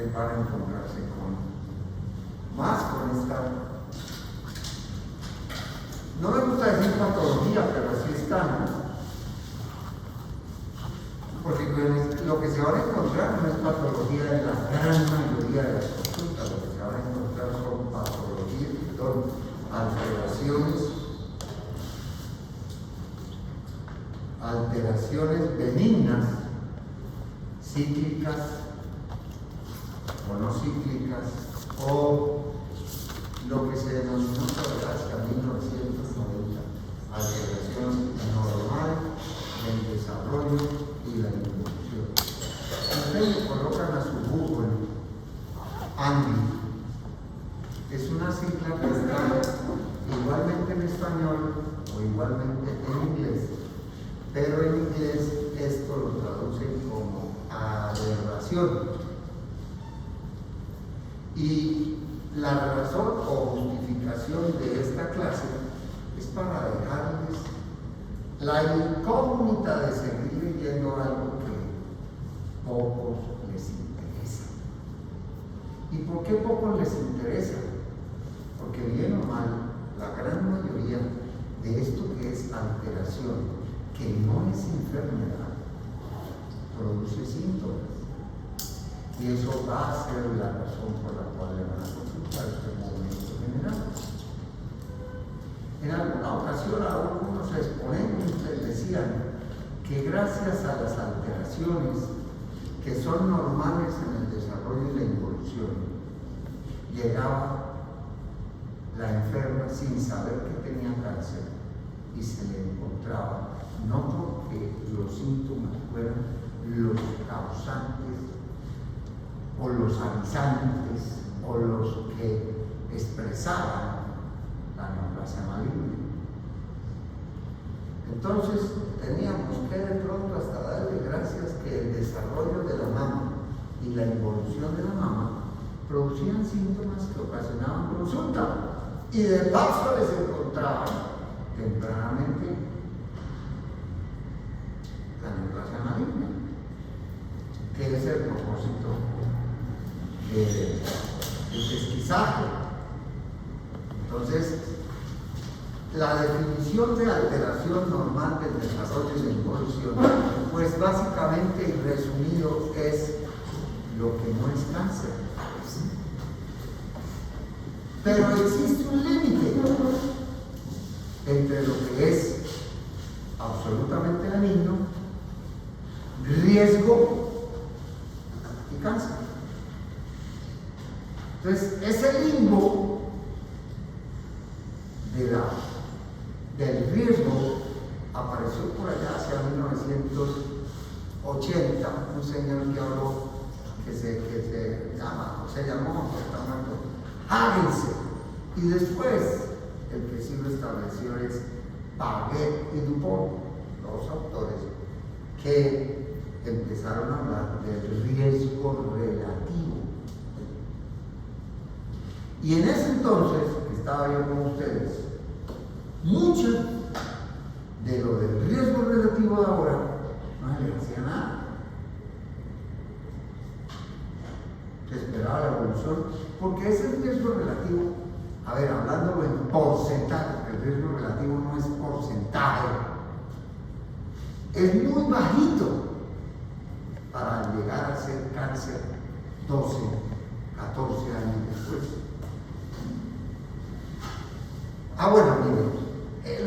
van a encontrarse con esta, no me gusta decir patología, pero así está, ¿no? Porque lo que se van a encontrar no es patología en la gran mayoría de las consultas, lo que se van a encontrar son patologías, alteraciones benignas, cíclicas o no cíclicas, o lo que se denominó hasta 1990 alteración normal del desarrollo y la evolución. Ustedes le colocan a su Google ANDI, es una sigla que está igualmente en español o igualmente en inglés, pero en inglés esto lo traducen como aberración. Y la razón o justificación de esta clase es para dejarles la incógnita de seguir leyendo algo que pocos les interesa. ¿Y por qué pocos les interesa? Porque bien o mal, la gran mayoría de esto que es alteración, que no es enfermedad, produce síntomas. Y eso va a ser la razón por la cual le van a consultar este movimiento general. En alguna ocasión algunos exponentes decían que gracias a las alteraciones que son normales en el desarrollo y la evolución, llegaba la enferma sin saber que tenía cáncer y se le encontraba, no porque los síntomas fueran los causantes o los avisantes o los que expresaban la neoplasia maligna. Entonces teníamos que de pronto hasta darle gracias que el desarrollo de la mama y la involución de la mama producían síntomas que ocasionaban consulta y de paso les encontraban tempranamente la neoplasia maligna, que es el propósito del pesquisaje. Entonces, la definición de alteración normal del desarrollo y la evolución, pues básicamente y resumido es lo que no es cáncer. Pero existe un límite entre lo que es absolutamente benigno, riesgo y cáncer. Entonces, ese limbo del riesgo apareció por allá hacia 1980, un señor que habló, que se llamó Hagensen, y después el que sí lo estableció es Paget y Dupont, los autores que empezaron a hablar del riesgo relativo. Y en ese entonces, que estaba yo con ustedes, mucho de lo del riesgo relativo de ahora no se le hacía nada. Se esperaba la evolución, porque ese riesgo relativo, a ver, hablándolo en porcentaje, el riesgo relativo no es porcentaje, es muy bajito para llegar a ser cáncer 12, 14 años después. Bueno, miren,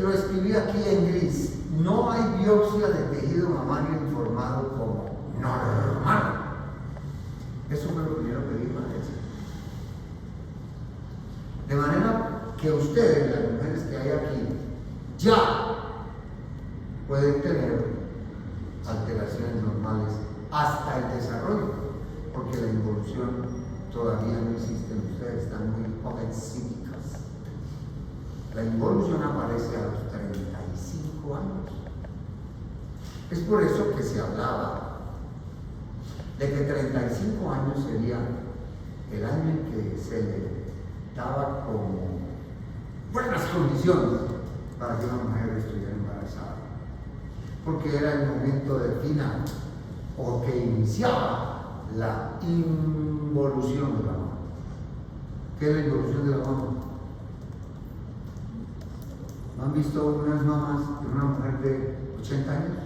lo escribí aquí en gris. No hay biopsia de tejido mamario informado como normal. Eso fue lo primero que dijo la tesis. De manera que ustedes, las mujeres que hay aquí, ya pueden tener alteraciones normales hasta el desarrollo, porque la involución todavía no existe en ustedes, están muy jovencíticas. La involución aparece a los 35 años. Es por eso que se hablaba de que 35 años sería el año en que se le daba como buenas condiciones para que una mujer estuviera embarazada, porque era el momento del final o que iniciaba la involución de la mama. ¿Qué es la involución de la mama? ¿No han visto unas mamas de una mujer de 80 años?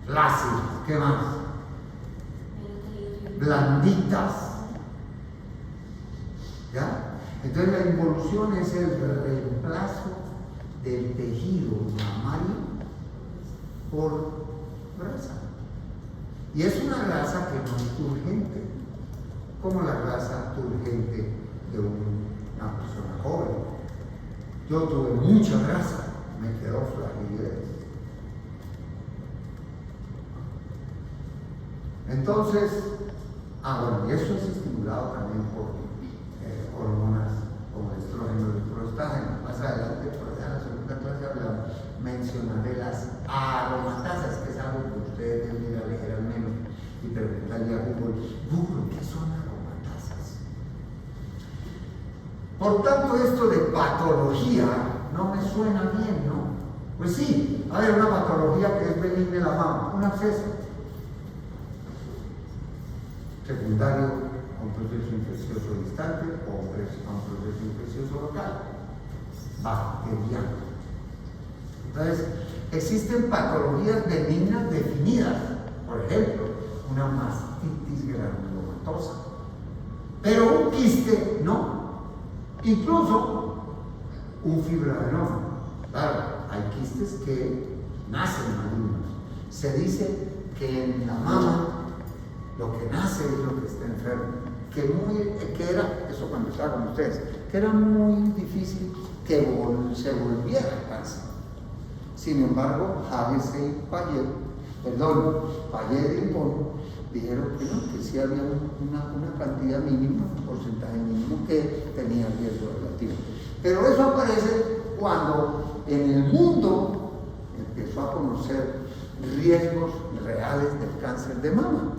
Flácidas. ¿Qué más? Blanditas. ¿Ya? Entonces la involución es el reemplazo del tejido mamario por grasa. Y es una grasa que no es turgente, como la grasa turgente de una persona joven. Yo tuve mucha grasa, me quedó flacidez. Entonces, bueno, y eso es estimulado también por hormonas como el estrógeno y el prostágeno. Más adelante, por allá en la segunda clase, mencionaré las aromatasas, que es algo que ustedes deben ir a leer al menos y preguntarle a Google, ¿qué son aromatasas? Por tanto, esto de patología no me suena bien, ¿no? Pues sí, a ver, una patología que es benigna en la mama, un absceso secundario a un proceso infeccioso distante o a un proceso infeccioso local, bacteriano. Entonces, existen patologías benignas definidas, por ejemplo, una mastitis granulomatosa, pero un quiste no, incluso un fibroadenoma. Claro, hay quistes que nacen malignos. Se dice que en la mama lo que nace es lo que está enfermo, que era, eso cuando estaba con ustedes, que era muy difícil que se volviera cáncer. Sin embargo, Havese y Payet y Bon dijeron que no, que sí había una cantidad mínima, un porcentaje mínimo que tenía riesgo relativo. Pero eso aparece cuando en el mundo empezó a conocer riesgos reales del cáncer de mama,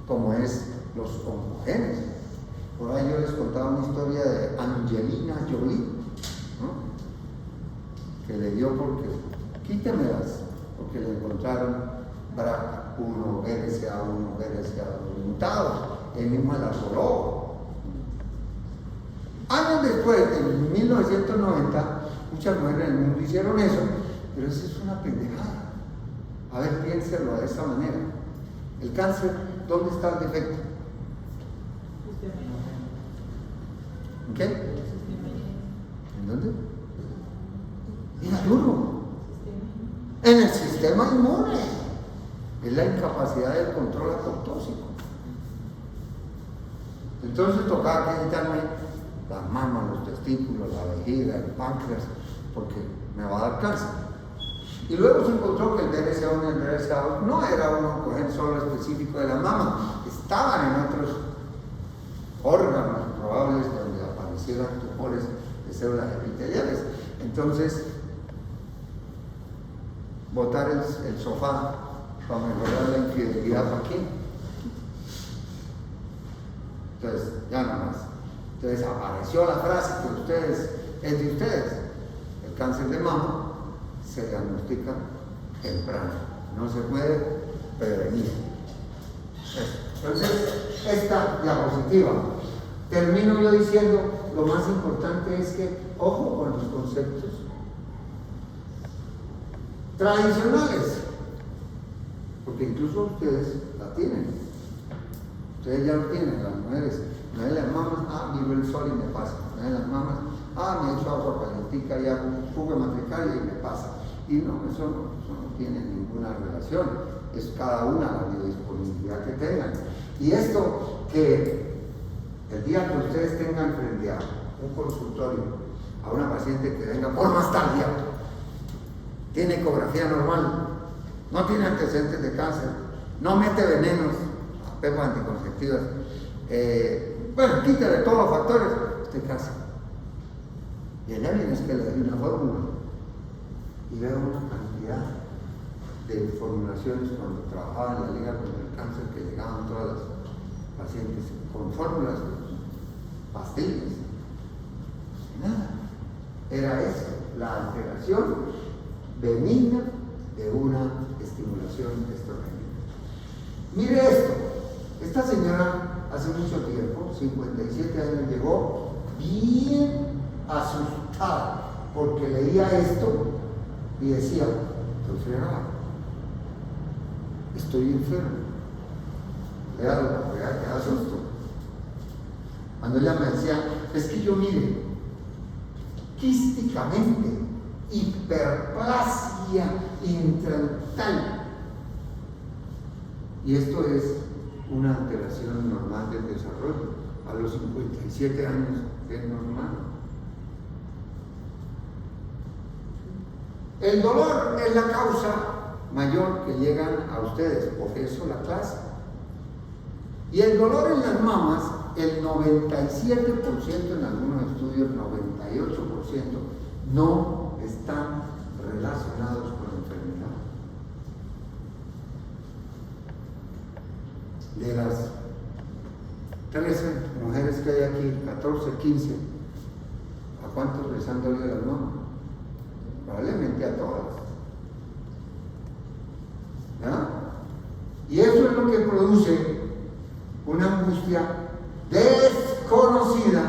como es los oncogenes. Por ahí yo les contaba una historia de Angelina Jolie, ¿no? Que le dio porque le encontraron BRCA1, BRCA1, BRCA2 mutados, él mismo el arqueólogo. Años después, en 1990, muchas mujeres en el mundo hicieron eso, pero eso es una pendejada. A ver, piénselo de esta manera. El cáncer, ¿dónde está el defecto? ¿En qué? ¿En dónde? Mira, duro. En el sistema inmune. Es la incapacidad del control apoptósico. Entonces tocaba que quitarme las mamas, los testículos, la vejiga, el páncreas, porque me va a dar cáncer. Y luego se encontró que el BRCA1 y el BRCA2 no era un oncogen solo específico de la mama, estaban en otros órganos probables donde aparecieran tumores de células epiteliales. Entonces, botar el sofá para mejorar la infidelidad, ¿para qué? Entonces, ya nada más. Entonces apareció la frase que es de ustedes. El cáncer de mama se diagnostica temprano, no se puede prevenir. Entonces, esta diapositiva, termino yo diciendo, lo más importante es que, ojo con los conceptos tradicionales, porque incluso ustedes la tienen. Ustedes ya lo tienen, las mujeres. Una de las mamas, miro el sol y me pasa. Una de las mamas, me echo agua calientica y hago fuga matricaria y me pasa. Y no, eso no tiene ninguna relación. Es cada una la biodisponibilidad que tengan. Y esto que el día que ustedes tengan frente a un consultorio, a una paciente que venga por nostalgia, tiene ecografía normal, no tiene antecedentes de cáncer, no mete venenos, pepas anticonceptivas, bueno, quítale todos los factores, usted casa. Y allá viene es que le doy una fórmula y veo una cantidad de formulaciones cuando trabajaba en la Liga contra el Cáncer que llegaban todas las pacientes con fórmulas, pastillas, nada. Era eso, la alteración benigna de una estimulación estrógena. Mire esto, Esta señora hace mucho tiempo, 57 años, llegó bien asustada porque leía esto y decía, estoy fregada, estoy enfermo. Léalo, porque te da susto. Cuando ella me decía, es que yo mire, quísticamente, hiperplasia intraductal. Y esto es una alteración normal del desarrollo. A los 57 años es normal. El dolor es la causa mayor que llegan a ustedes, por eso la clase. Y el dolor en las mamas, el 97%, en algunos estudios 98%, no están relacionados con la enfermedad. De las 13 mujeres que hay aquí, 14, 15, ¿a cuántos les han dolido las mamas? Probablemente a todas. ¿Ya? Y eso es lo que produce una angustia desconocida,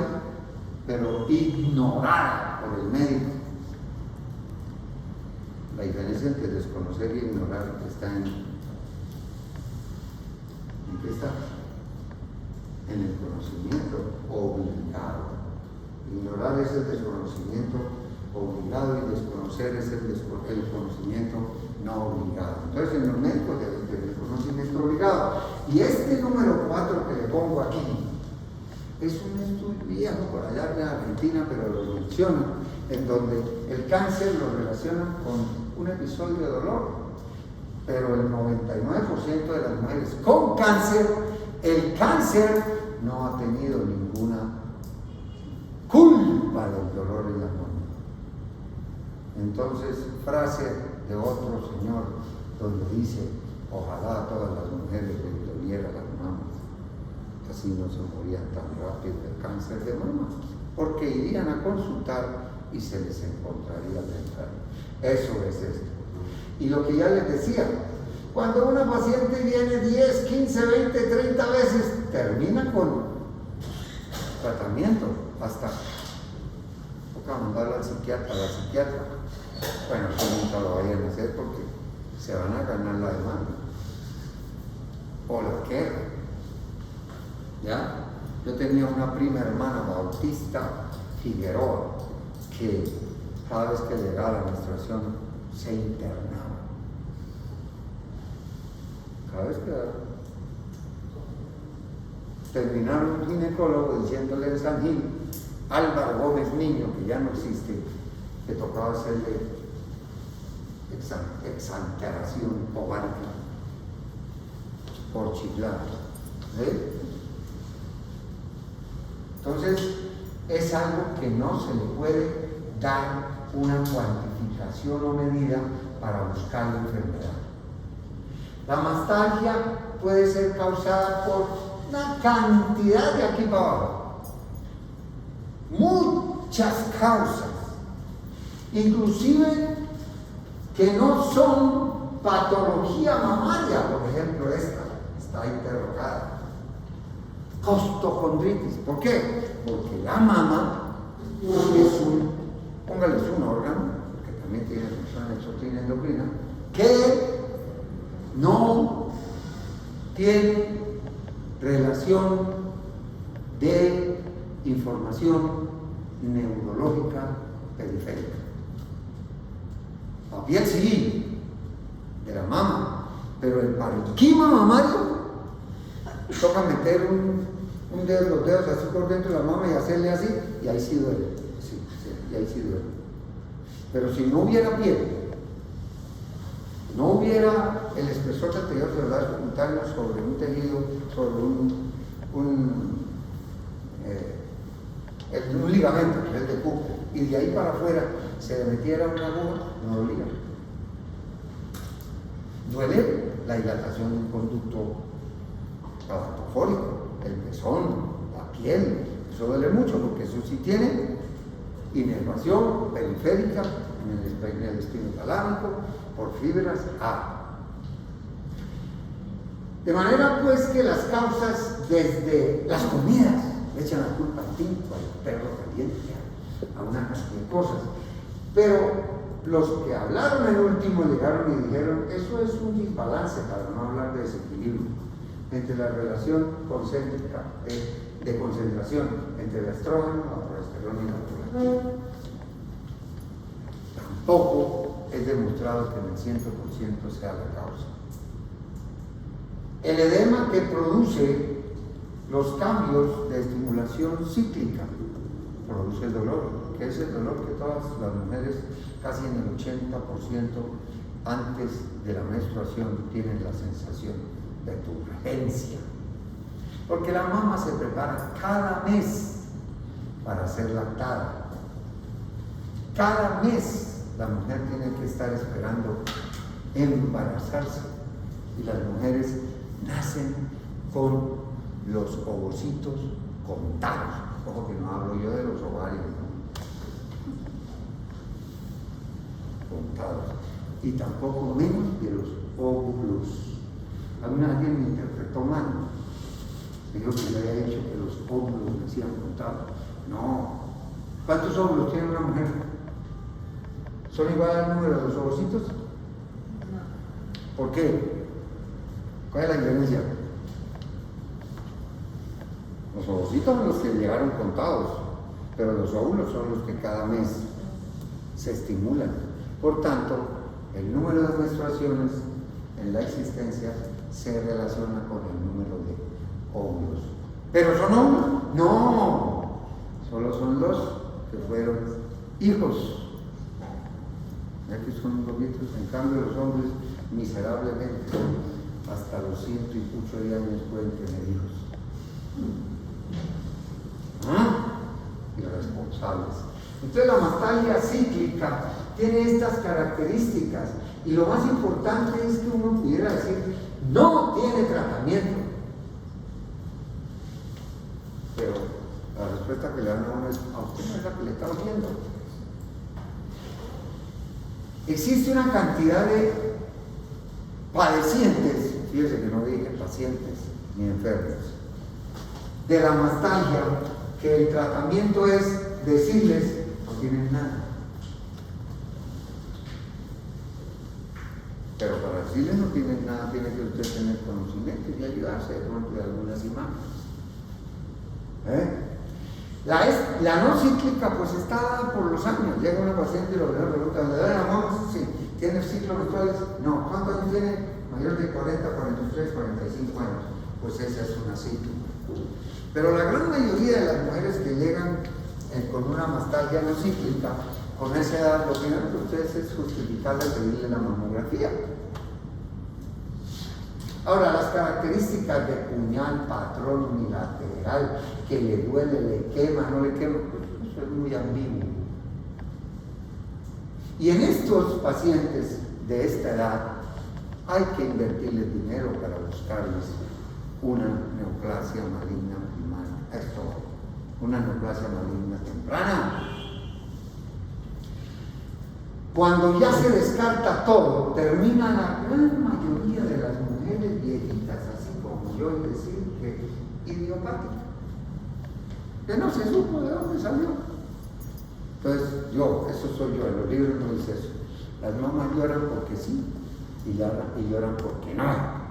pero ignorada por el médico. La diferencia entre desconocer y ignorar está ¿en qué está? En el conocimiento obligado. Ignorar es el desconocimiento obligado y desconocer es el conocimiento no obligado. Entonces en los médicos deben tener el conocimiento obligado. Y este número 4 que le pongo aquí es un estudio viejo por allá en Argentina, pero lo menciona, en donde el cáncer lo relacionan con un episodio de dolor, pero el 99% de las mujeres con cáncer, el cáncer no ha tenido ninguna culpa del dolor en la mama. Entonces, frase de otro señor donde dice, ojalá a todas las mujeres les doliera las mamas, así no se morían tan rápido de cáncer de mama, porque irían a consultar y se les encontraría el enfermo. Eso es esto. Y lo que ya les decía, cuando una paciente viene 10, 15, 20, 30 veces, termina con tratamiento, hasta toca mandarla al psiquiatra, a la psiquiatra. Bueno, eso nunca lo vayan a hacer porque se van a ganar la demanda o la queja. ¿Ya? Yo tenía una prima hermana, Bautista Figueroa, que cada vez que llegaba la menstruación se internaba. Cada vez que terminaron un ginecólogo diciéndole en San Gil, Álvaro Gómez Niño, que ya no existe, que tocaba hacerle exalteración ovárica por chiflar. Entonces, es algo que no se le puede dar una cuantificación o medida para buscar la enfermedad. La mastalgia puede ser causada por una cantidad de aquí para abajo. Muchas causas, inclusive que no son patología mamaria, por ejemplo esta, está interrogada. Costocondritis, ¿por qué? Porque la mama es póngales un órgano, que también tiene función exocrina endocrina, que no tiene relación de información neurológica periférica. La piel sí, de la mama, pero el parenquima mamario toca meter un dedo, los dedos así por dentro de la mama y hacerle así, y ahí sí duele. Sí, y ahí sí duele. Pero si no hubiera piel, no hubiera el espesor del tejido celular subcutáneo sobre un tejido, sobre un ligamento, que es el de cuco, y de ahí para afuera se le metiera una aguja, no dolía. Duele la dilatación de un conducto palatofórico, el pezón, la piel, eso duele mucho porque eso sí tiene inervación periférica en el espino talámico por fibras A. De manera pues que las causas desde las comidas le echan la culpa al tinto, al perro caliente, a una cantidad de cosas. Pero los que hablaron en último llegaron y dijeron, eso es un desbalance, para no hablar de desequilibrio, entre la relación concéntrica de concentración entre el estrógeno, la progesterona y la prolactina. Tampoco es demostrado que en el 100% sea la causa. El edema que produce los cambios de estimulación cíclica produce el dolor, que es el dolor que todas las mujeres, casi en el 80% antes de la menstruación, tienen la sensación de turgencia. Porque la mamá se prepara cada mes para ser lactada. Cada mes la mujer tiene que estar esperando embarazarse. Y las mujeres nacen con los ovocitos contados. Ojo que no hablo yo de los ovarios, ¿no? Contados. Y tampoco menos de los óvulos. Alguien me interpretó mal. Dijo que le había dicho que los óvulos decían contados. No. ¿Cuántos óvulos tiene una mujer? ¿Son igual al número de los ovocitos? No. ¿Por qué? ¿Cuál es la diferencia? Los ovocitos son los que llegaron contados, pero los óvulos son los que cada mes se estimulan. Por tanto, el número de menstruaciones en la existencia se relaciona con el número de óvulos. ¿Pero son óvulos? No, solo son los que fueron hijos. Aquí son un poquito, en cambio los hombres miserablemente hasta los 100 y muchos de años pueden tener hijos. Irresponsables. Entonces la mastalia cíclica tiene estas características y lo más importante es que uno pudiera decir no tiene tratamiento, pero la respuesta que le dan a uno es a usted no es la que le está oyendo. Existe una cantidad de padecientes, fíjese que no dije pacientes ni enfermos, de la mastalia, que el tratamiento es decirles no tienen nada. Pero para decirles no tienen nada, tiene que usted tener conocimiento y ayudarse de pronto de algunas imágenes. La no cíclica pues está dada por los años. Llega una paciente y lo primero pregunta, ¿le da la mano? Sí. ¿Tiene ciclos menstruales? No. ¿Cuántos años tiene? Mayor de 40, 43, 45 años. Pues esa es una cíclica. Pero la gran mayoría de las mujeres que llegan con una mastalia no cíclica, con esa edad, lo primero que ustedes es justificarle pedirle la mamografía. Ahora, las características de puñal, patrón, unilateral, que le duele, le quema, no le quema, pues eso es muy ambiguo. Y en estos pacientes de esta edad hay que invertirles dinero para buscarles una neoplasia maligna primaria. Esto, una neoplasia maligna temprana. Cuando ya se descarta todo, termina la gran mayoría de las mujeres viejitas, así como yo, y decir que idiopática, que no se supo de dónde salió. Entonces, eso soy yo, en los libros no dice eso. Las mamás lloran porque sí, y lloran porque no.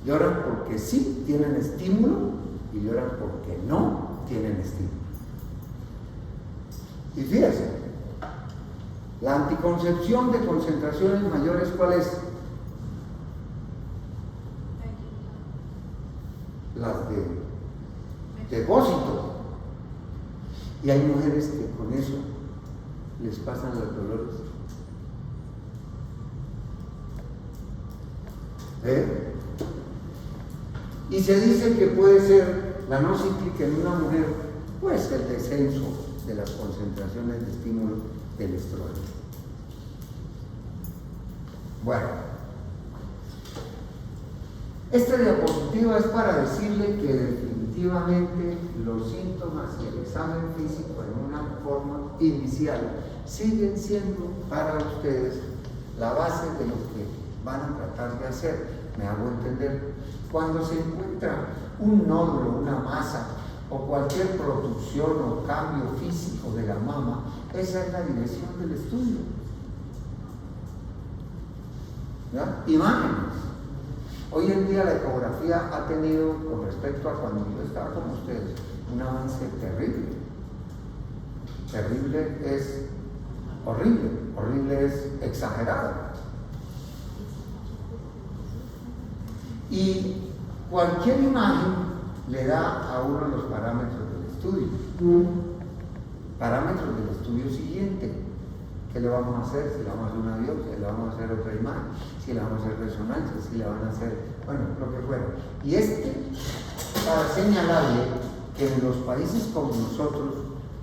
Lloran porque sí tienen estímulo, y lloran porque no tienen estímulo. Y fíjense, la anticoncepción de concentraciones mayores, ¿cuál es? Las de depósito. Y hay mujeres que con eso les pasan los dolores. Y se dice que puede ser la no cíclica en una mujer, pues el descenso de las concentraciones de estímulo del estrógeno. Bueno, esta diapositiva es para decirle que definitivamente los síntomas y el examen físico en una forma inicial siguen siendo para ustedes la base de lo que van a tratar de hacer. Me hago entender. Cuando se encuentra un nódulo, una masa o cualquier producción o cambio físico de la mama, esa es la dirección del estudio. ¿Ya? Imágenes. Hoy en día la ecografía ha tenido, con respecto a cuando yo estaba con ustedes, un avance terrible. Terrible es horrible, horrible es exagerado. Y cualquier imagen le da a uno los parámetros del estudio. Parámetros del estudio siguiente. ¿Qué le vamos a hacer? Si le vamos a hacer una biopsia, le vamos a hacer otra imagen, si le vamos a hacer resonancia, si le van a hacer, bueno, lo que fuera. Y para señalarle que en los países como nosotros,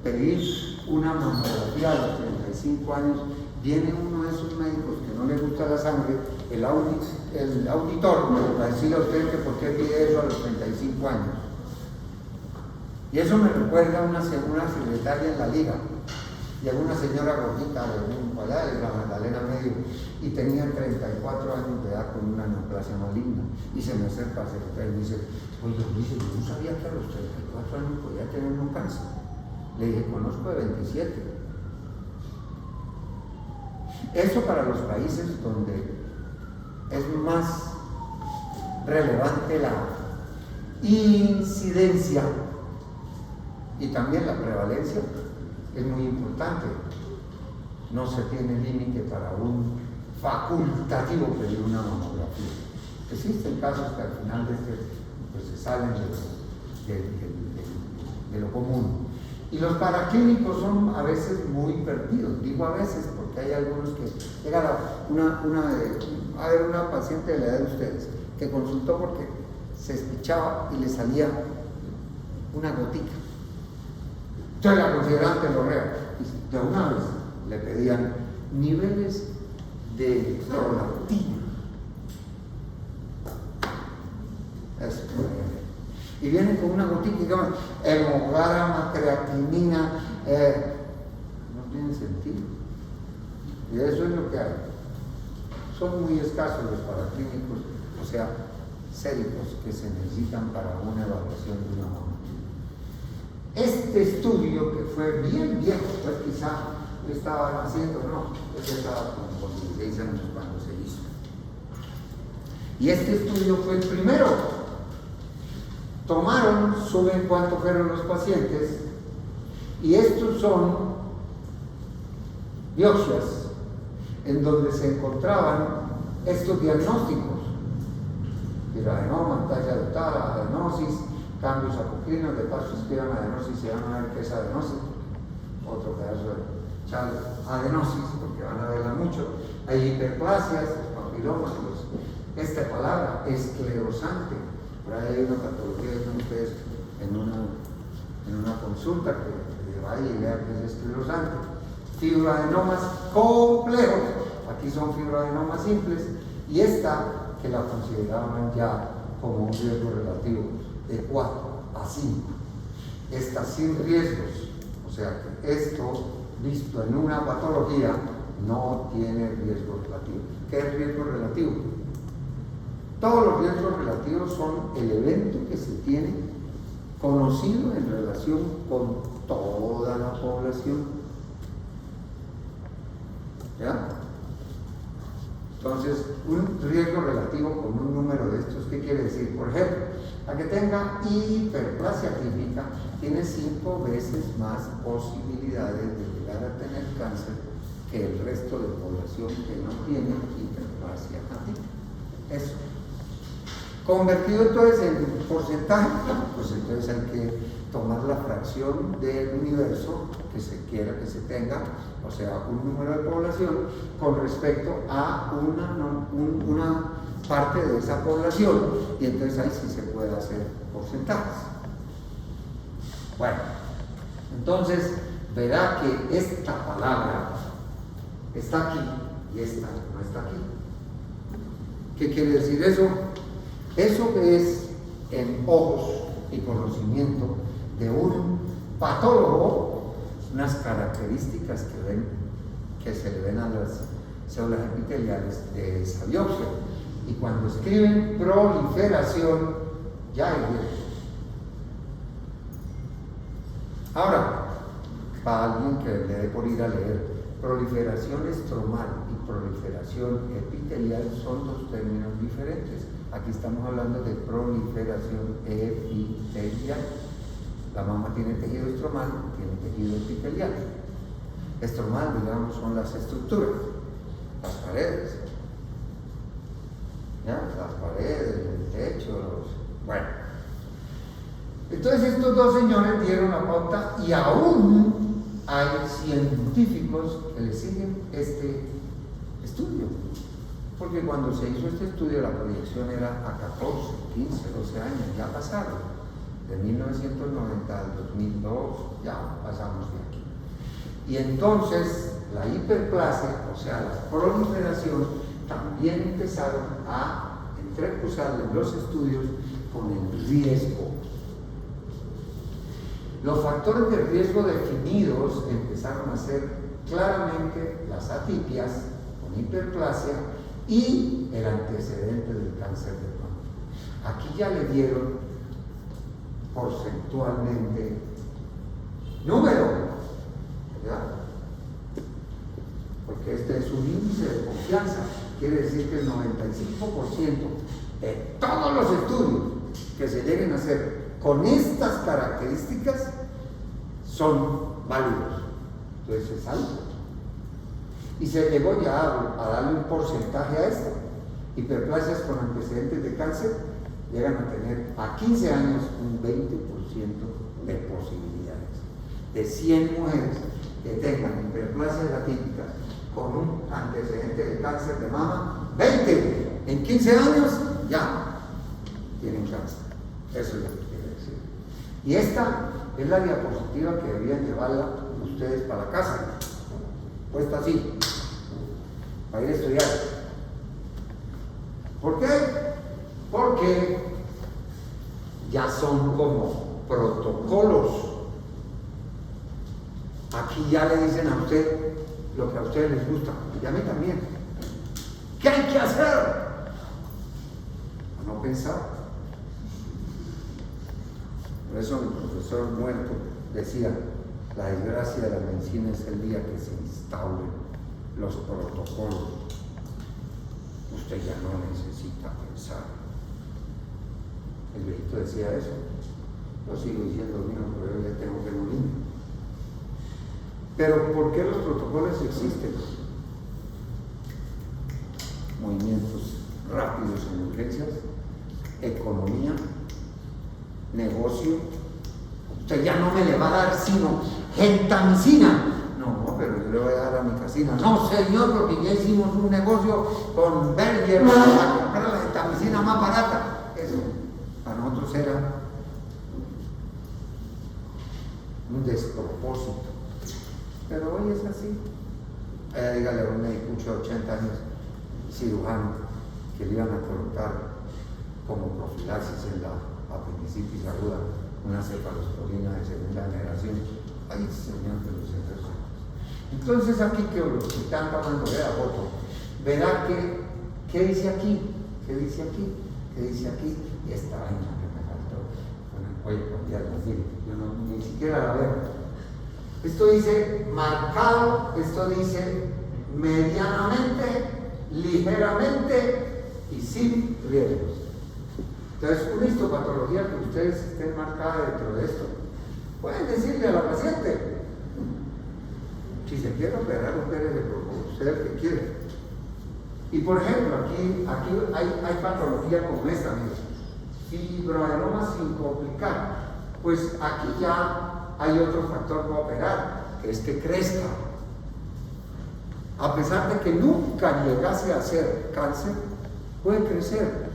pedir una mamografía a los 35 años, viene uno de esos médicos que no le gusta la sangre, el auditor, para decirle a usted que por qué pide eso a los 35 años. Y eso me recuerda a una secretaria en la liga. Llegó una señora gordita de la Magdalena Medio, y tenía 34 años de edad con una neoplasia maligna. Y se me acerca al secretario y me dice, oye, yo no sabía que a los 34 años podía tener un cáncer. Le dije, conozco de 27. Eso para los países donde es más relevante la incidencia y también la prevalencia, es muy importante. No se tiene límite para un facultativo pedir una mamografía. Existen casos que al final pues se salen de lo común. Y los paraclínicos son a veces muy perdidos. Digo a veces porque hay algunos que llega una paciente de la edad de ustedes que consultó porque se espichaba y le salía una gotica. Entonces la consideraban telorrea y de una vez le pedían niveles de prolactina. Eso. Y vienen con una gotica que llaman hemograma, creatinina, no tiene sentido. Y eso es lo que hay. Son muy escasos los paraclínicos, o sea, séricos que se necesitan para una evaluación de una mama. Este estudio, que fue bien viejo, pues quizá lo estaban haciendo, no, yo estaba con 16 años cuando se hizo. Y este estudio fue el primero. Suben cuánto fueron los pacientes, y estos son biopsias en donde se encontraban estos diagnósticos: fibroadenoma, talla adoptada, adenosis, cambios apocrinos, de paso escriban adenosis y van a ver qué es adenosis, otro pedazo de chale, adenosis, porque van a verla mucho. Hay hiperplasias, papilomas, esta palabra esclerosante. Por ahí hay una patología que ustedes en una consulta que vaya y vea que es esclerosante. Fibroadenomas complejos, aquí son fibroadenomas simples, y esta que la consideraban ya como un riesgo relativo de 4 a 5. Esta sin riesgos, o sea que esto visto en una patología no tiene riesgo relativo. ¿Qué es riesgo relativo? Todos los riesgos relativos son el evento que se tiene conocido en relación con toda la población. ¿Ya? Entonces, un riesgo relativo con un número de estos, ¿qué quiere decir? Por ejemplo, a que tenga hiperplasia clínica, tiene 5 veces más posibilidades de llegar a tener cáncer que el resto de población que no tiene hiperplasia clínica. Eso. Convertido entonces en porcentaje, pues entonces hay que tomar la fracción del universo que se quiera que se tenga, o sea, un número de población con respecto a una parte de esa población, y entonces ahí sí se puede hacer porcentajes. Bueno, entonces verá que esta palabra está aquí y esta no está aquí. ¿Qué quiere decir eso? Eso es en ojos y conocimiento de un patólogo, unas características que se le ven a las células epiteliales de esa biopsia. Y cuando escriben proliferación, ya hay riesgo. Ahora, para alguien que le dé por ir a leer, proliferación estromal y proliferación epitelial son dos términos diferentes. Aquí estamos hablando de proliferación epitelial. La mama tiene tejido estromal, tiene tejido epitelial. Estromal, digamos, son las estructuras, las paredes. ¿Ya? Las paredes, el techo, bueno. Entonces estos dos señores dieron la pauta y aún hay científicos que le siguen este estudio. Porque cuando se hizo este estudio la proyección era a 14, 15, 12 años, ya pasaron. De 1990 al 2002, ya pasamos de aquí. Y entonces la hiperplasia, o sea, la proliferación, también empezaron a entrecruzar en los estudios con el riesgo. Los factores de riesgo definidos empezaron a ser claramente las atipias con hiperplasia y el antecedente del cáncer de mama. Aquí ya le dieron porcentualmente número, ¿verdad? Porque este es un índice de confianza, quiere decir que el 95% de todos los estudios que se lleguen a hacer con estas características son válidos. Entonces es algo. Y se llegó ya a darle un porcentaje a esto. Hiperplasias con antecedentes de cáncer llegan a tener a 15 años un 20% de posibilidades. De 100 mujeres que tengan hiperplasias atípicas con un antecedente de cáncer de mama, 20 en 15 años ya tienen cáncer. Eso es lo que quiere decir. Y esta es la diapositiva que debían llevarla ustedes para la casa, puesta así, para ir a estudiar. ¿Por qué? Porque ya son como protocolos. Aquí ya le dicen a usted lo que a ustedes les gusta, y a mí también. ¿Qué hay que hacer? A no pensar. Por eso mi profesor muerto decía, la desgracia de la medicina es el día que se instauren los protocolos. Usted ya no necesita pensar. El viejito decía eso. Yo sigo diciendo lo mismo, pero yo ya tengo que morir. Pero ¿por qué los protocolos existen? Movimientos rápidos en urgencias, economía, negocio. Usted ya no me le va a dar sino gentamicina. No, pero yo le voy a dar a mi casina. No, señor, porque ya hicimos un negocio con Berger para comprar la gentamicina más barata. Eso para nosotros era un despropósito. Pero hoy es así. Dígale a un médico de 80 años, cirujano, que le iban a colocar como profilaxis en la apendicitis aguda una cefalosporina de segunda generación. Ay, señor de los ejércitos. Entonces aquí que los que están tomando la foto, verá que, ¿qué dice aquí? ¿Qué dice aquí? ¿Qué dice aquí? Y esta vaina que me faltó. Bueno, voy a cambiarla, mire, yo no, ni siquiera la veo. Esto dice marcado, esto dice medianamente, ligeramente y sin riesgos. Entonces, una histopatología que ustedes estén marcada dentro de esto, pueden decirle a la paciente, si se quiere operar, opérese por usted el que quiere. Y por ejemplo, aquí hay patología como esta, mira, fibroadenoma sin complicar. Pues aquí ya hay otro factor para operar, que es que crezca. A pesar de que nunca llegase a ser cáncer, puede crecer.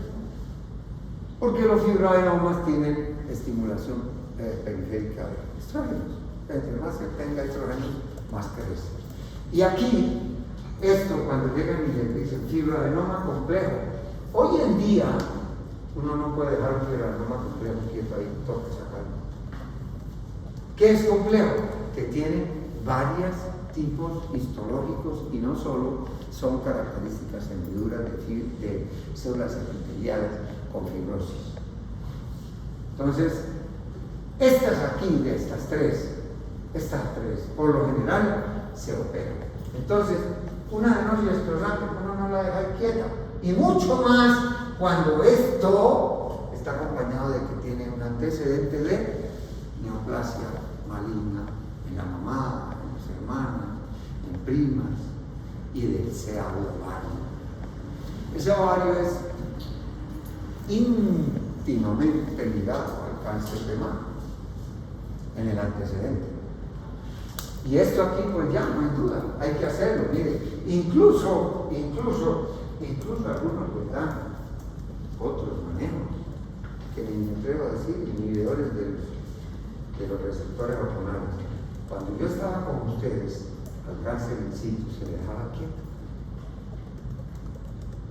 Porque los fibroadenomas tienen estimulación periférica de estrógenos. Entre más se tenga estrógenos, más crece. Y aquí, esto cuando llegan y le dicen fibroadenoma complejo, hoy en día uno no puede dejar un fibroadenoma complejo quieto ahí, toca sacarlo. ¿Qué es complejo? Que tiene varias tipos histológicos y no solo son características hendiduras de células epiteliales con fibrosis. Entonces, estas tres, por lo general se operan. Entonces, una adenosis esclerosante uno no la deja quieta, y mucho más cuando esto está acompañado de que tiene un antecedente de neoplasia maligna en la mamá, en los hermanos, en primas, y del ovario. Ese ovario es íntimamente ligado al cáncer de mama en el antecedente. Y esto aquí pues ya no hay duda, hay que hacerlo. Mire, incluso algunos pues dan otros manejos que ni me atrevo a decir, inhibidores de los receptores hormonales. Cuando yo estaba con ustedes, al cáncer in situ se dejaba quieto.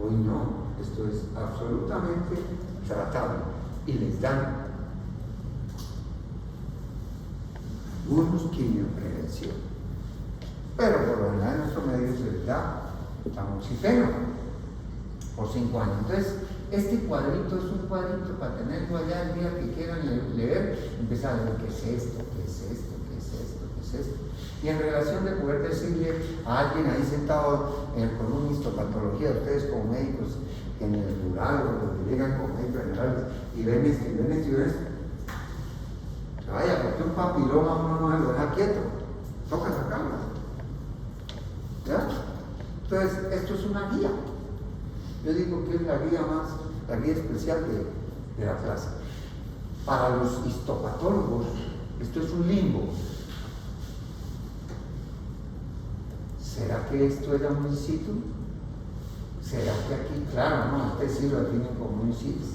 Hoy no, esto es absolutamente tratable y les dan algunos quimioprevención, pero por lo general en nuestro medio se les da tamoxifeno por 5 años. Entonces, este cuadrito es un cuadrito para tenerlo allá el día que quieran leer, empezar a ver qué es esto, qué es esto, qué es esto, qué es esto. Y en relación de poder decirle a alguien ahí sentado con una histopatología, ustedes como médicos en el rural o los que llegan como médicos generales y ven esto y ven esto y ven esto. Vaya, porque un papiloma uno no se lo deja quieto, toca sacarlo. ¿Ya? Entonces, esto es una guía. Yo digo que es la guía especial de la clase. Para los histopatólogos, esto es un limbo. ¿Será que esto era un in situ? ¿Será que aquí, claro, no, este sí lo definen como un in situ?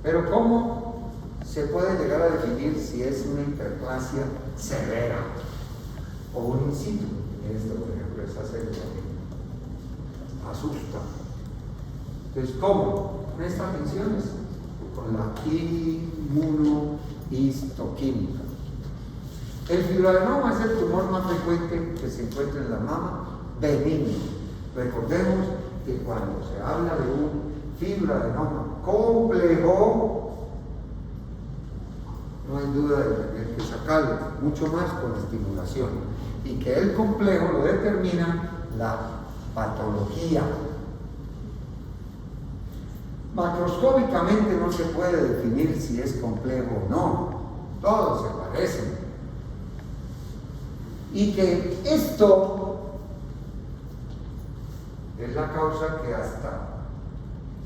Pero ¿cómo se puede llegar a definir si es una hiperplasia severa o un in situ? Esto, por ejemplo, es hacer asusta. Entonces, ¿cómo? Con estas tensiones, con la inmunohistoquímica. El fibroadenoma es el tumor más frecuente que se encuentra en la mama, benigno. Recordemos que cuando se habla de un fibroadenoma complejo, no hay duda de tener que sacarlo, mucho más con estimulación. Y que el complejo lo determina la patología. Macroscópicamente no se puede definir si es complejo o no, todos se parecen. Y que esto es la causa que hasta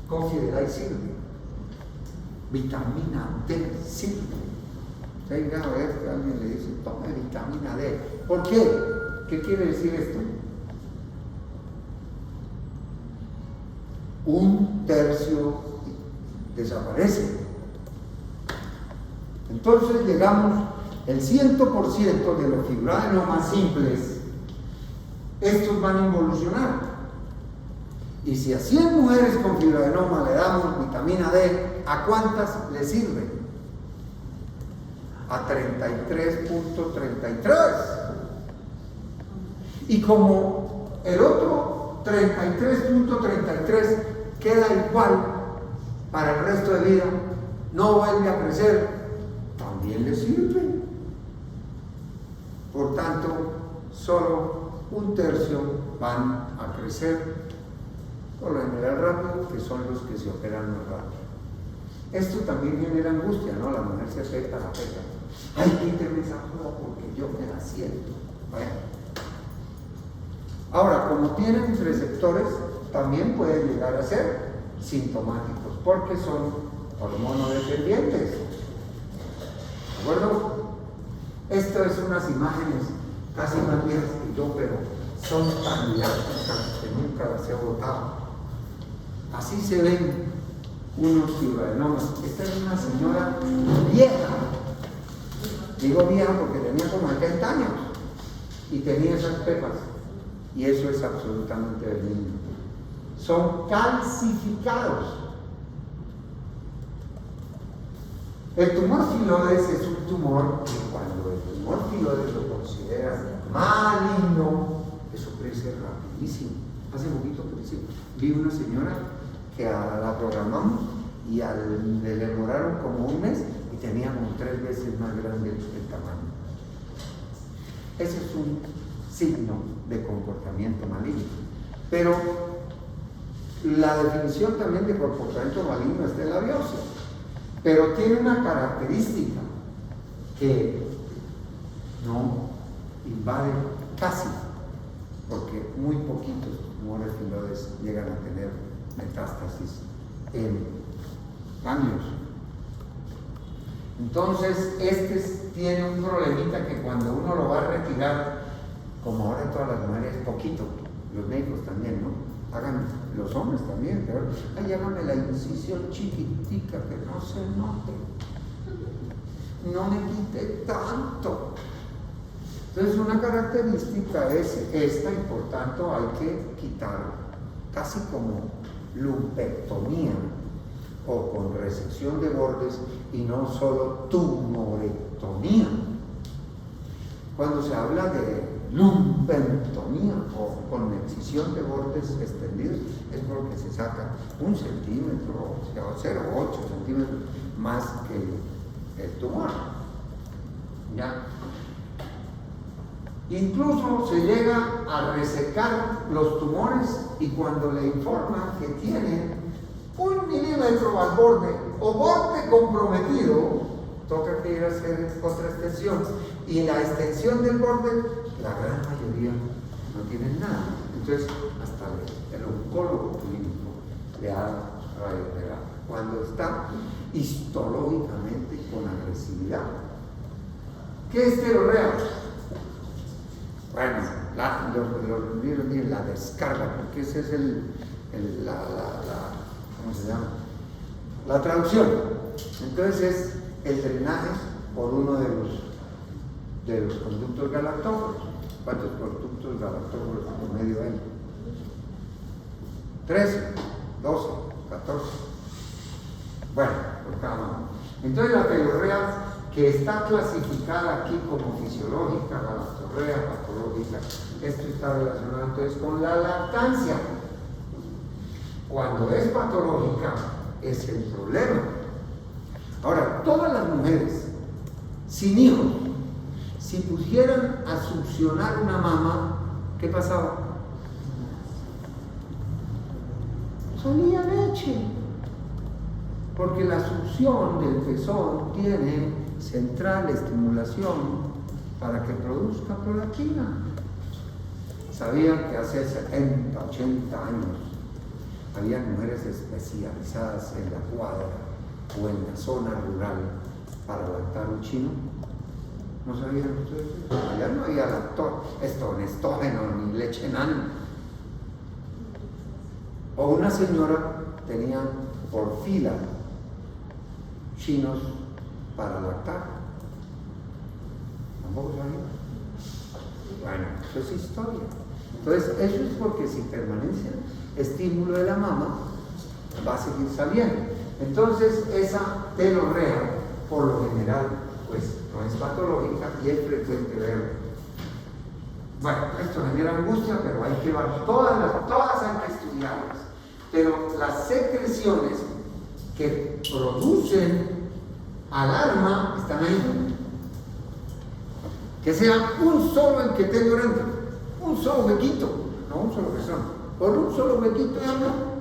Cofidel sirve, vitamina D sirve. Venga a ver que alguien le dice, tome vitamina D. ¿Por qué? ¿Qué quiere decir esto? 1/3 desaparece. Entonces llegamos, el 100% de los fibroadenomas simples, estos van a involucionar. Y si a 100 mujeres con fibroadenoma le damos vitamina D, ¿a cuántas le sirve? A 33.33. Y como el otro 33.33 queda igual para el resto de vida, no vuelve a crecer, también le sirve. Por tanto, solo 1/3 van a crecer, por lo general rápido, que son los que se operan más rápido. Esto también genera angustia, ¿no? La mujer se afecta, ay, quíteme esa joda porque yo me la siento. Bueno. Ahora, como tienen receptores, también pueden llegar a ser sintomáticos, porque son hormonodependientes. ¿De acuerdo? Esto es unas imágenes casi más viejas que yo, pero son tan didácticas que nunca las he botado. Así se ven unos fibroadenomas. Esta es una señora vieja. Digo vieja porque tenía como 70 años y tenía esas pepas. Y eso es absolutamente benigno. Son calcificados. El tumor filodes es un tumor que cuando el tumor filodes lo considera maligno, eso crece rapidísimo. Hace poquito creció. Vi una señora que la programamos y le demoraron como un mes y tenía como 3 veces más grande el tamaño. Ese es un signo de comportamiento maligno. Pero la definición también de comportamiento maligno está en la biopsia, pero tiene una característica que no invade casi, porque muy poquitos tumores fibroides llegan a tener metástasis en años. Entonces, tiene un problemita que cuando uno lo va a retirar, como ahora todas las mujeres, poquito, los médicos también, ¿no? Hagan, los hombres también, pero ay, hágame la incisión chiquitica, que no se note, no me quite tanto. Entonces, una característica es esta, y por tanto hay que quitar, casi como lumpectomía o con resección de bordes, y no solo tumorectomía. Cuando se habla de lumpectomía o con excisión de bordes extendidos, es porque se saca 1 centímetro o 0,8 centímetros más que el tumor. ¿Ya? Incluso se llega a resecar los tumores, y cuando le informan que tienen 1 milímetro al borde o borde comprometido, toca que ir a hacer otra extensión, y la extensión del borde, la gran mayoría no tienen nada. Entonces, hasta el oncólogo clínico le da radioterapia cuando está histológicamente con agresividad. ¿Qué es telorrea? Bueno, los libros tienen la descarga, porque ese es ¿cómo se llama? La traducción. Entonces es el drenaje por uno de los conductos galactóforos. ¿Cuántos conductos galactóforos por medio hay? 13, 12, 14. Bueno, por cada uno. Entonces la telorrea, que está clasificada aquí como fisiológica, galactorrea, patológica, esto está relacionado entonces con la lactancia. Cuando es patológica, es el problema. Ahora, todas las mujeres sin hijos, si pusieran a succionar una mama, ¿qué pasaba? Salía leche, porque la succión del pezón tiene central estimulación para que produzca prolactina. Sabían que hace 70, 80 años había mujeres especializadas en la cuadra o en la zona rural para lactar un chino. ¿No sabían ustedes? Allá no había estógeno ni leche nana. O una señora tenía por fila chinos para lactar. Tampoco sabían. Bueno, eso es historia. Entonces, eso es porque si permanece estímulo de la mama, va a seguir saliendo. Entonces, esa telorrea, por lo general, pues no es patológica y es frecuente verlo. Bueno, esto genera angustia, pero hay que ver, todas hay que estudiarlas. Pero las secreciones que producen alarma están ahí. Que sea un solo el que tengo dentro, un solo huequito, no un solo pezón, por un solo huequito ya no.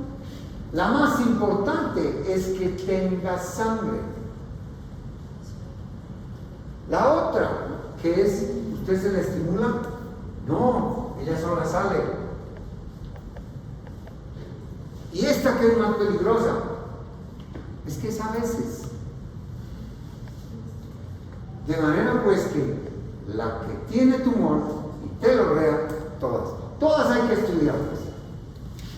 La más importante es que tenga sangre. La otra, que es, ¿usted se la estimula? No, ella sola sale. Y esta que es más peligrosa, es que es a veces. De manera pues que la que tiene tumor y telorrea, todas hay que estudiarlas.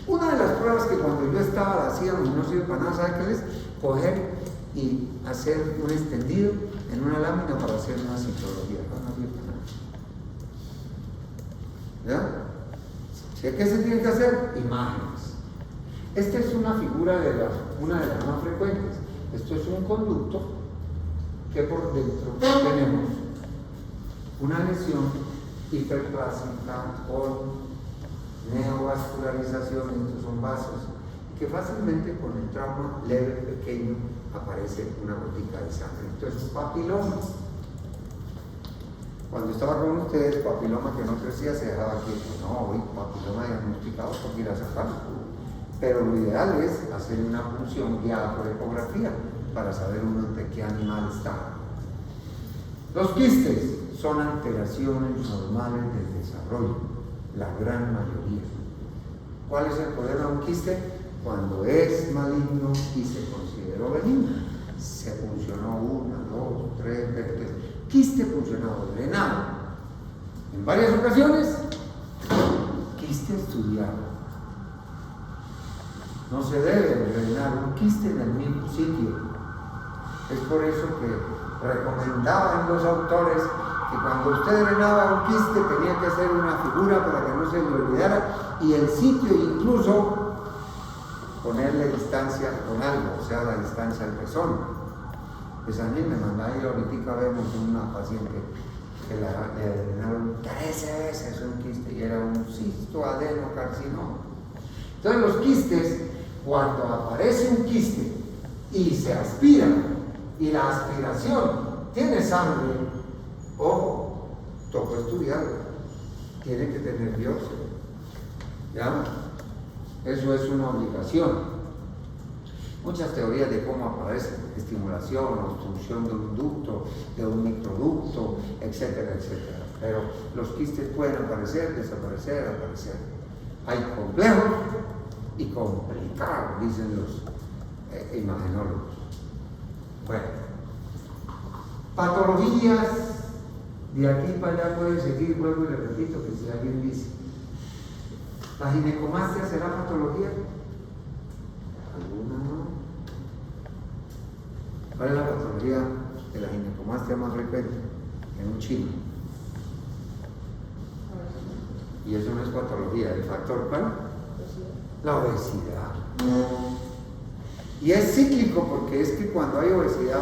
Una de las pruebas que cuando yo estaba la hacíamos y no sirve para nada, ¿sabe qué es? Coger y hacer un extendido en una lámina para hacer una citología. No sirve para nada. ¿Ya? ¿Qué se tiene que hacer? Imágenes. Esta es una figura una de las más frecuentes. Esto es un conducto que por dentro tenemos una lesión hiperplásmica con neovascularización, estos son vasos, que fácilmente con el trauma leve, pequeño, aparece una gotica de sangre. Esto es un papiloma. Cuando estaba con ustedes, papiloma que no crecía se dejaba quieto. No, hoy papiloma diagnosticado porque ir a sacarlo. Pero lo ideal es hacer una punción guiada por ecografía para saber uno de qué animal está. Los quistes son alteraciones normales del desarrollo, la gran mayoría. ¿Cuál es el problema de un quiste? Cuando es maligno y se consideró benigno. Se funcionó 1, 2, 3 veces. Quiste funcionado, drenado. En varias ocasiones, quiste estudiado. No se debe drenar un quiste en el mismo sitio. Es por eso que recomendaban los autores que cuando usted drenaba un quiste tenía que hacer una figura para que no se le olvidara y el sitio incluso ponerle distancia con algo, o sea, la distancia al pezón. Pues a mí me mandaron, y ahorita vemos una paciente que le drenaron 13 veces un quiste y era un cisto adenocarcinoma. Entonces los quistes, cuando aparece un quiste y se aspira y la aspiración tiene sangre, ojo, tocó estudiarlo, tiene que tener biopsia, ¿ya? Eso es una obligación. Muchas teorías de cómo aparece, estimulación, obstrucción de un ducto, de un microducto, etcétera, etcétera. Pero los quistes pueden aparecer, desaparecer, aparecer. Hay complejos y complicados, dicen los imagenólogos. Bueno, patologías, de aquí para allá puede seguir, vuelvo y le repito que si alguien dice, ¿la ginecomastia será patología? ¿Alguna no? ¿Cuál es la patología de la ginecomastia más frecuente en un chino? Y eso no es patología, ¿el factor cuál? La obesidad. Y es cíclico porque es que cuando hay obesidad,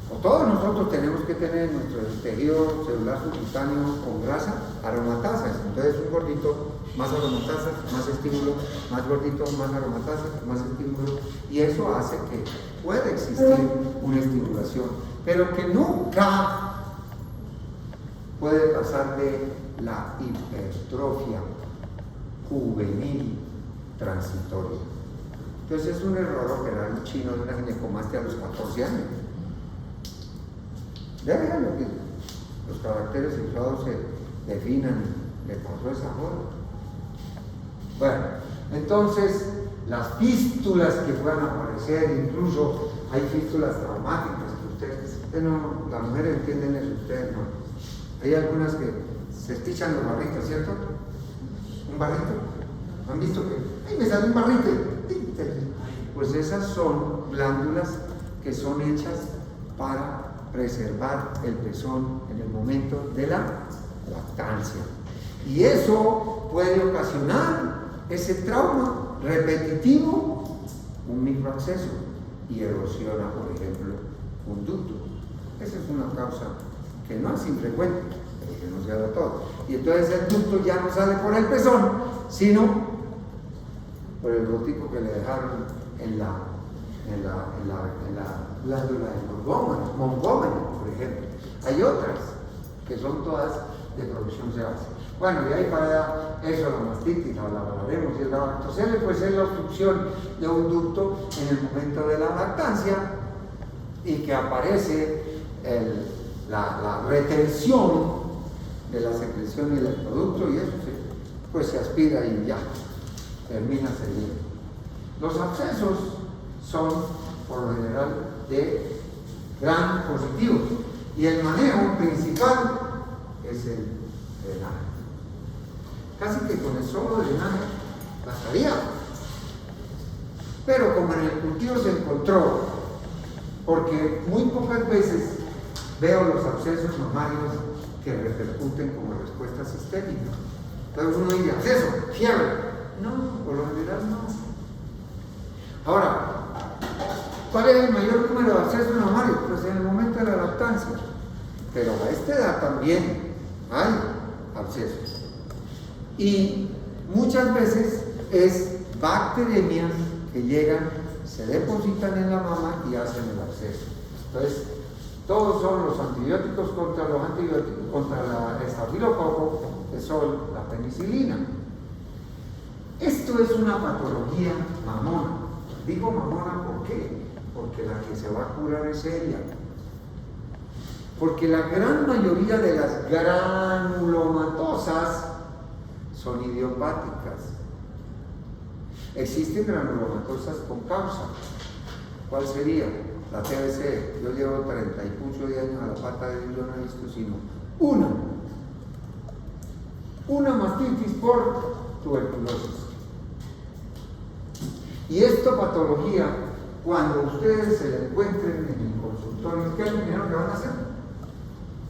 o todos nosotros tenemos que tener nuestro tejido celular subcutáneo con grasa, aromatasas. Entonces un gordito, más aromatasas, más estímulo, más gordito, más aromatasas, más estímulo. Y eso hace que pueda existir una estimulación, pero que nunca puede pasar de la hipertrofia juvenil transitoria. Entonces es un error operar un chino de una ginecomastia a los 14 años. Déjenlo que los caracteres sexuados se definan, le pasó esa joda. Bueno, entonces las fístulas que puedan aparecer, incluso hay fístulas traumáticas que ustedes no, las mujeres entienden eso, ustedes no. Hay algunas que se estichan los barritos, ¿cierto? Un barrito. ¿Han visto que, ay, me sale un barrito? Pues esas son glándulas que son hechas para preservar el pezón en el momento de la lactancia. Y eso puede ocasionar ese trauma repetitivo, un microacceso, y erosiona, por ejemplo, un ducto. Esa es una causa que no es infrecuente, pero que no se da todo. Y entonces el ducto ya no sale por el pezón, sino por el gotico que le dejaron en la glándula de Montgomery, por ejemplo. Hay otras que son todas de producción sebácea. Bueno, y ahí para allá, eso, la mastitis, la hablaremos, y el lactocele, pues es la obstrucción de un ducto en el momento de la lactancia y que aparece la retención de la secreción y del producto, y eso pues se aspira y ya termina cediendo. Los abscesos son, por lo general, de gran positivo, y el manejo principal es el drenaje. Casi que con el solo drenaje bastaría, pero como en el cultivo se encontró, porque muy pocas veces veo los abscesos mamarios que repercuten como respuesta sistémica. Entonces uno dice, absceso, fiebre. No, por lo general no. Ahora, ¿cuál es el mayor número de abscesos mamarios? Pues en el momento de la lactancia. Pero a esta edad también hay. abscesos. Y muchas veces es bacteremias que llegan, se depositan en la mama y hacen el absceso. Entonces, todos son los antibióticos contra el estafilococo, que son la penicilina. Esto es una patología mamona. Digo mamona, ¿por qué? Porque la que se va a curar es seria. Porque la gran mayoría de las granulomatosas son idiopáticas. Existen granulomatosas con causa. ¿Cuál sería? La TBC. Yo llevo 30 y muchos de años a la pata de Dios, no he visto sino una mastitis por tuberculosis. Y esta patología, cuando ustedes se la encuentren en el consultorio, ¿qué es lo primero que van a hacer?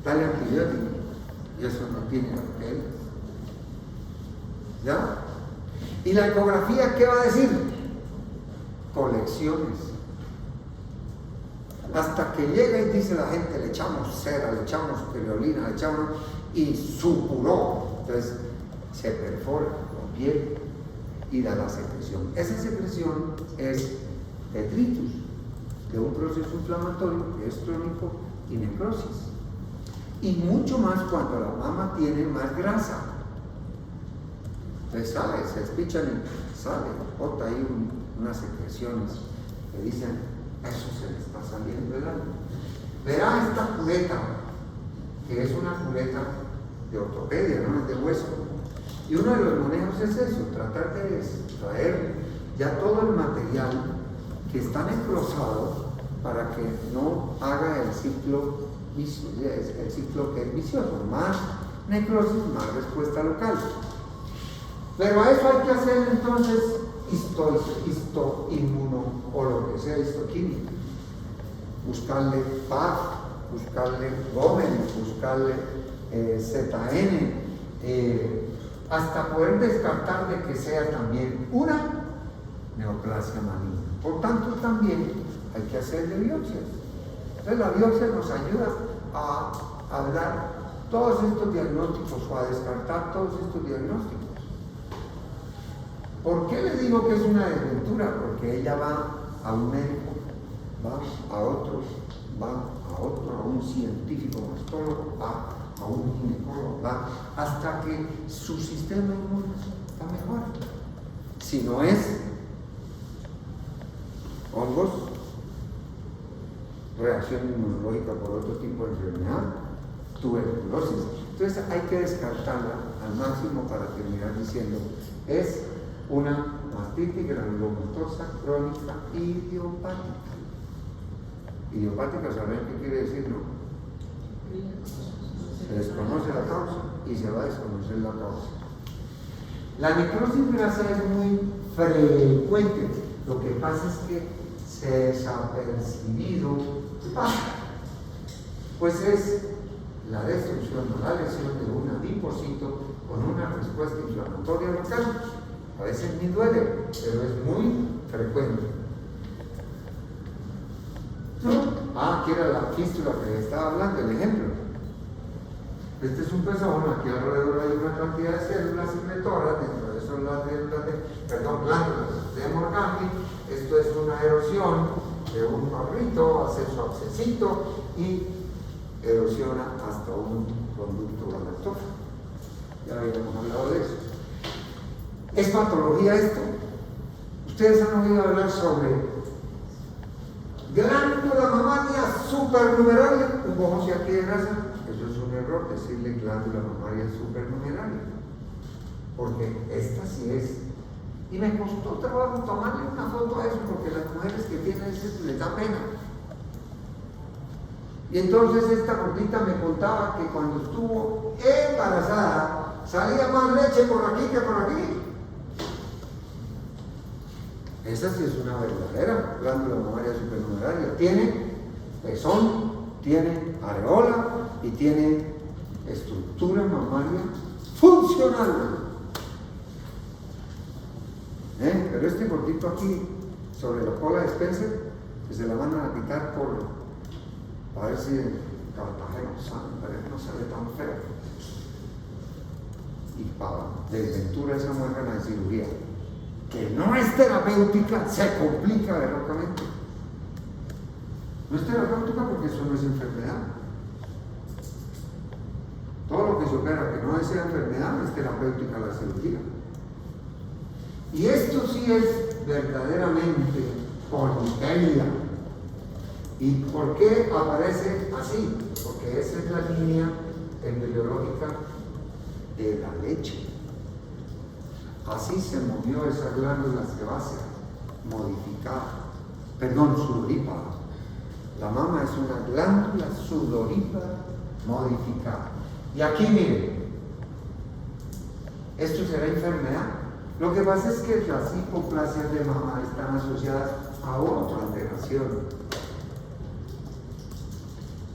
Dale antibiótico. Y eso no tiene bacterias. ¿Ya? ¿Y la ecografía qué va a decir? Colecciones. Hasta que llega y dice la gente, le echamos cera, le echamos creolina, le echamos, y supuró. Entonces se perfora con piel y da la secreción. Esa secreción es detritus de un proceso inflamatorio que es crónico y necrosis. Y mucho más cuando la mama tiene más grasa. Entonces sale, se espichan y sale, bota ahí unas secreciones que dicen, eso se le está saliendo del alma. Verá esta culeta, que es una culeta de ortopedia, no es de hueso. Y uno de los manejos es eso, tratar de extraer ya todo el material que está necrosado para que no haga el ciclo vicioso, el ciclo que es vicioso, más necrosis, más respuesta local. Pero a eso hay que hacer entonces histoinmuno o lo que sea histoquímica. Buscarle PAF, buscarle GOMEN, buscarle ZN, hasta poder descartar de que sea también una neoplasia maligna. Por tanto, también hay que hacerle biopsias. Entonces, la biopsia nos ayuda a dar todos estos diagnósticos o a descartar todos estos diagnósticos. ¿Por qué le digo que es una desventura? Porque ella va a un médico, va a otro, a un científico mastólogo, va a un ginecólogo, va hasta que su sistema inmune está mejor. Si no es hongos, reacción inmunológica por otro tipo de enfermedad, tuberculosis. Entonces hay que descartarla al máximo para terminar diciendo, es una mastitis granulomatosa crónica idiopática. Idiopática, ¿saben qué quiere decir? No. Se desconoce la causa y se va a desconocer la causa. La necrosis grasa es muy frecuente. Lo que pasa es que se desapercibido pasa. Pues es la destrucción o la lesión de un adipocito con una respuesta inflamatoria local. A veces ni duele, pero es muy frecuente. Aquí era la fístula que les estaba hablando, el ejemplo. Este es un pezón, aquí alrededor hay una cantidad de células secretoras, dentro de eso las glándulas de Morgagni. Esto es una erosión de un barrito, hace su abscesito y erosiona hasta un conducto galactófago. Ya habíamos hablado de eso. ¿Es patología esto? Ustedes han oído hablar sobre glándula mamaria supernumeraria. Hubo si aquí de grasa. Eso es un error decirle glándula mamaria supernumeraria. Porque esta sí es. Y me costó trabajo tomarle una foto a eso porque las mujeres que tienen eso les da pena. Y entonces esta gordita me contaba que cuando estuvo embarazada salía más leche por aquí que por aquí. Esa sí es una verdadera glándula mamaria supernumeraria. Tiene pezón, tiene areola y tiene estructura mamaria funcional. Pero este gordito aquí, sobre la cola de Spencer, que se la van a quitar para ver si Cartagena no se ve tan feo. y para desventura esa muestra de cirugía, que no es terapéutica, se complica verdaderamente. No es terapéutica porque eso no es enfermedad. Todo lo que se opera que no sea enfermedad es terapéutica la cirugía. Y esto sí es verdaderamente politemia. ¿Y por qué aparece así? Porque esa es la línea embriológica de la leche. Así se movió esa glándula sebácea modificada, sudorípara. La mama es una glándula sudorípara modificada. Y aquí miren, esto será enfermedad. Lo que pasa es que las hipoplasias de mama están asociadas a otra alteración.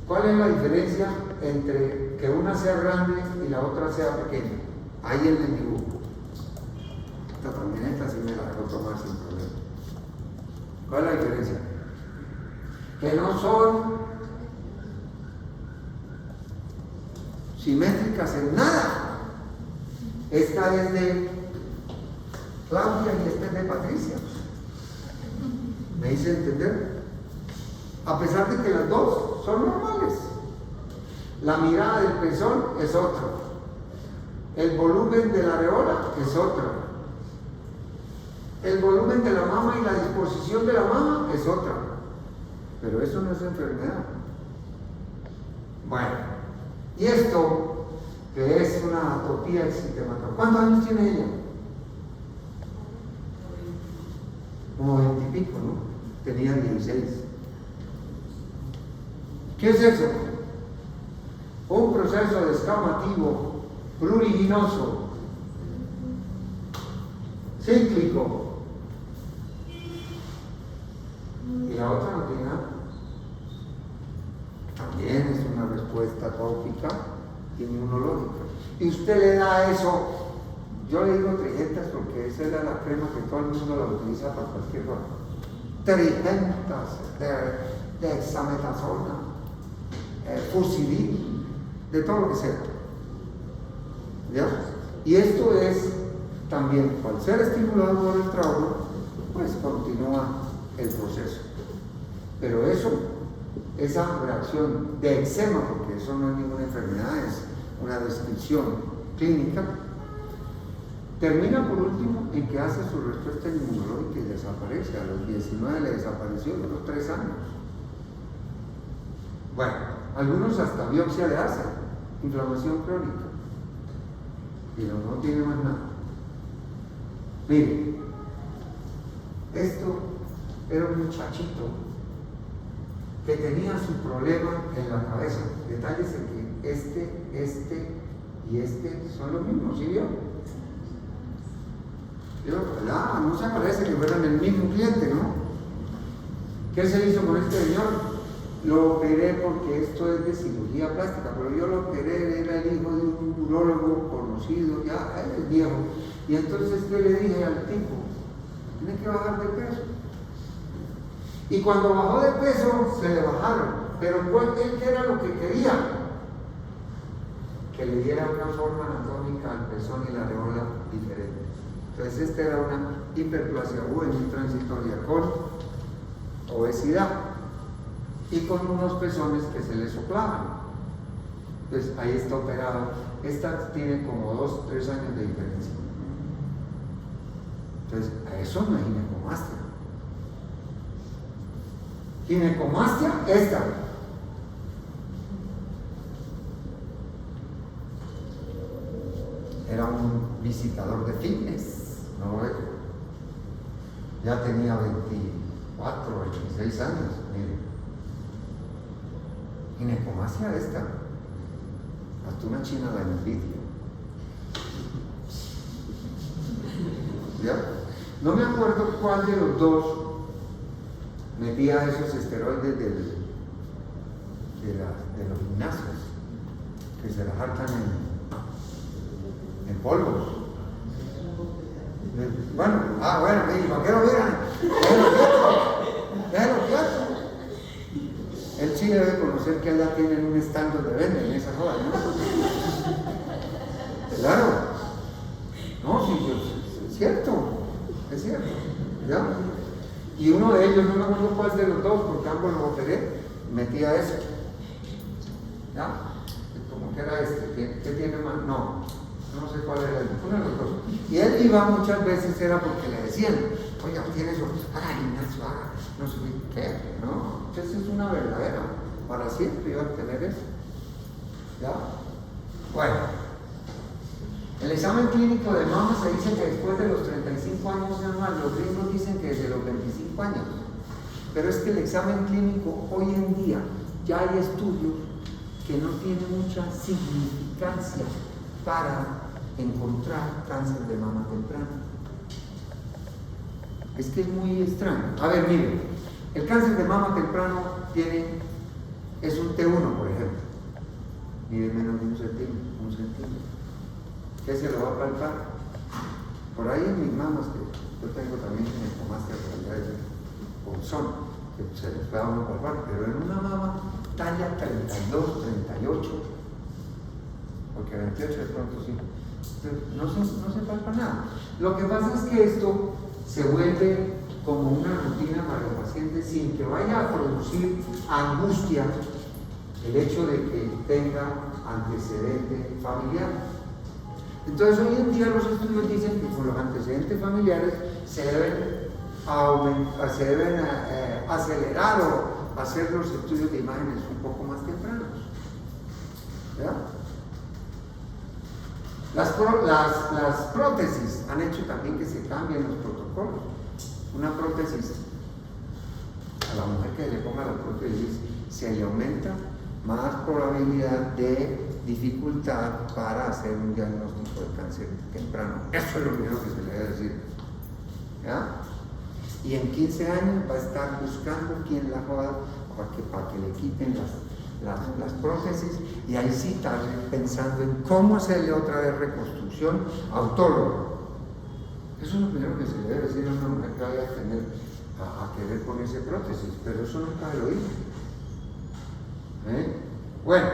¿Cuál es la diferencia entre que una sea grande y la otra sea pequeña? Ahí en el dibujo. Esta sí me la dejo tomar sin problema. ¿Cuál es la diferencia? Que no son simétricas en nada. Esta es de Claudia y esta es de Patricia. ¿Me hice entender? A pesar de que las dos son normales. La mirada del pezón es otra. El volumen de la areola es otra. El volumen de la mama y la disposición de la mama es otra. Pero eso no es enfermedad. Bueno, y esto, que es una atopía exitemática. ¿Cuántos años tiene ella? Como 20 y pico, ¿no? Tenía 16. ¿Qué es eso? Un proceso descamativo, pruriginoso, cíclico. Y la otra no tiene nada. También es una respuesta atópica inmunológica. Y usted le da eso, yo le digo trigentas porque esa era la crema que todo el mundo la utiliza para cualquier cosa. Trigentas, dexametasona, fusilin, de todo lo que sea. ¿Ya? Y esto es también, al ser estimulado por el trauma, pues continúa el proceso. Pero eso, esa reacción de eczema, porque eso no es ninguna enfermedad, es una descripción clínica, termina por último en que hace su respuesta inmunológica y desaparece. A los 19 le desapareció, a los 3 años. Bueno, algunos hasta biopsia le hacen, inflamación crónica, pero no tiene más nada. Miren, esto era un muchachito que tenía su problema en la cabeza. Detalles en que este y este son los mismos, ¿sí vio? No se parece que fueran el mismo cliente, ¿no? ¿Qué se hizo con este señor? Lo operé porque esto es de cirugía plástica, pero yo lo operé, era el hijo de un urólogo conocido, ya él es viejo. Y entonces yo le dije al tipo, tiene que bajar de peso. Y cuando bajó de peso, se le bajaron. Pero él que era lo que quería, que le diera una forma anatómica al pezón y la areola diferente. Entonces esta era una hiperplasia juvenil transitoria con obesidad y con unos pezones que se le soplaban. Entonces ahí está operado. Esta tiene como 2, 3 años de diferencia. Entonces a eso no es ginecomastia. Ginecomastia, esta. Era un visitador de fitness. No, ya tenía 24, 26 años. Miren. Ginecomastia esta. Hasta una china la envidia. ¿Ya? No me acuerdo cuál de los dos metía esos esteroides de los gimnasios que se las hartan en polvos. Bueno, ¿para qué lo miran? Déjalo quieto. Él sí debe conocer que allá tienen un stand donde venden esas cosas, ¿no? Claro, Y uno de ellos, no me acuerdo cuál de los dos, porque ambos lo operé, metía eso. ¿Ya? Como que era ¿qué tiene más? No sé cuál era uno de los dos. Y él iba muchas veces, era porque le decían, oiga, tiene eso, haga gimnasio, haga, no sé qué, ¿no? Esa es una verdadera, para siempre iba a tener eso. ¿Ya? Bueno, el examen clínico de mama se dice que después de los 35 años anual, los gringos dicen que desde los 25 años, pero es que el examen clínico hoy en día ya hay estudios que no tienen mucha significancia para encontrar cáncer de mama temprano. Es que es muy extraño. A ver, miren, el cáncer de mama temprano es un T1, por ejemplo, mide menos de un centímetro. ¿Qué se lo va a palpar? Por ahí en mis mamas, que yo tengo también ginecomastia realidad con son, que se les puede a uno palpar, pero en una mama talla 32, 38, porque 28 de pronto sí. Entonces, no se palpa nada. Lo que pasa es que esto se vuelve como una rutina para el paciente sin que vaya a producir angustia el hecho de que tenga antecedente familiar. Entonces hoy en día los estudios dicen que con los antecedentes familiares se deben acelerar o hacer los estudios de imágenes un poco más tempranos. ¿Ya? Las prótesis han hecho también que se cambien los protocolos. Una prótesis, a la mujer que le ponga la prótesis, se le aumenta más probabilidad de dificultad para hacer un diagnóstico de cáncer temprano. Eso es lo primero que se le debe decir. ¿Ya? Y en 15 años va a estar buscando quién la joda para que le quiten las prótesis, y ahí sí está pensando en cómo hacerle otra vez reconstrucción autóloga. Eso es lo primero que se le debe decir a una mujer que vaya a querer ponerse prótesis, pero eso nunca lo hizo. Bueno,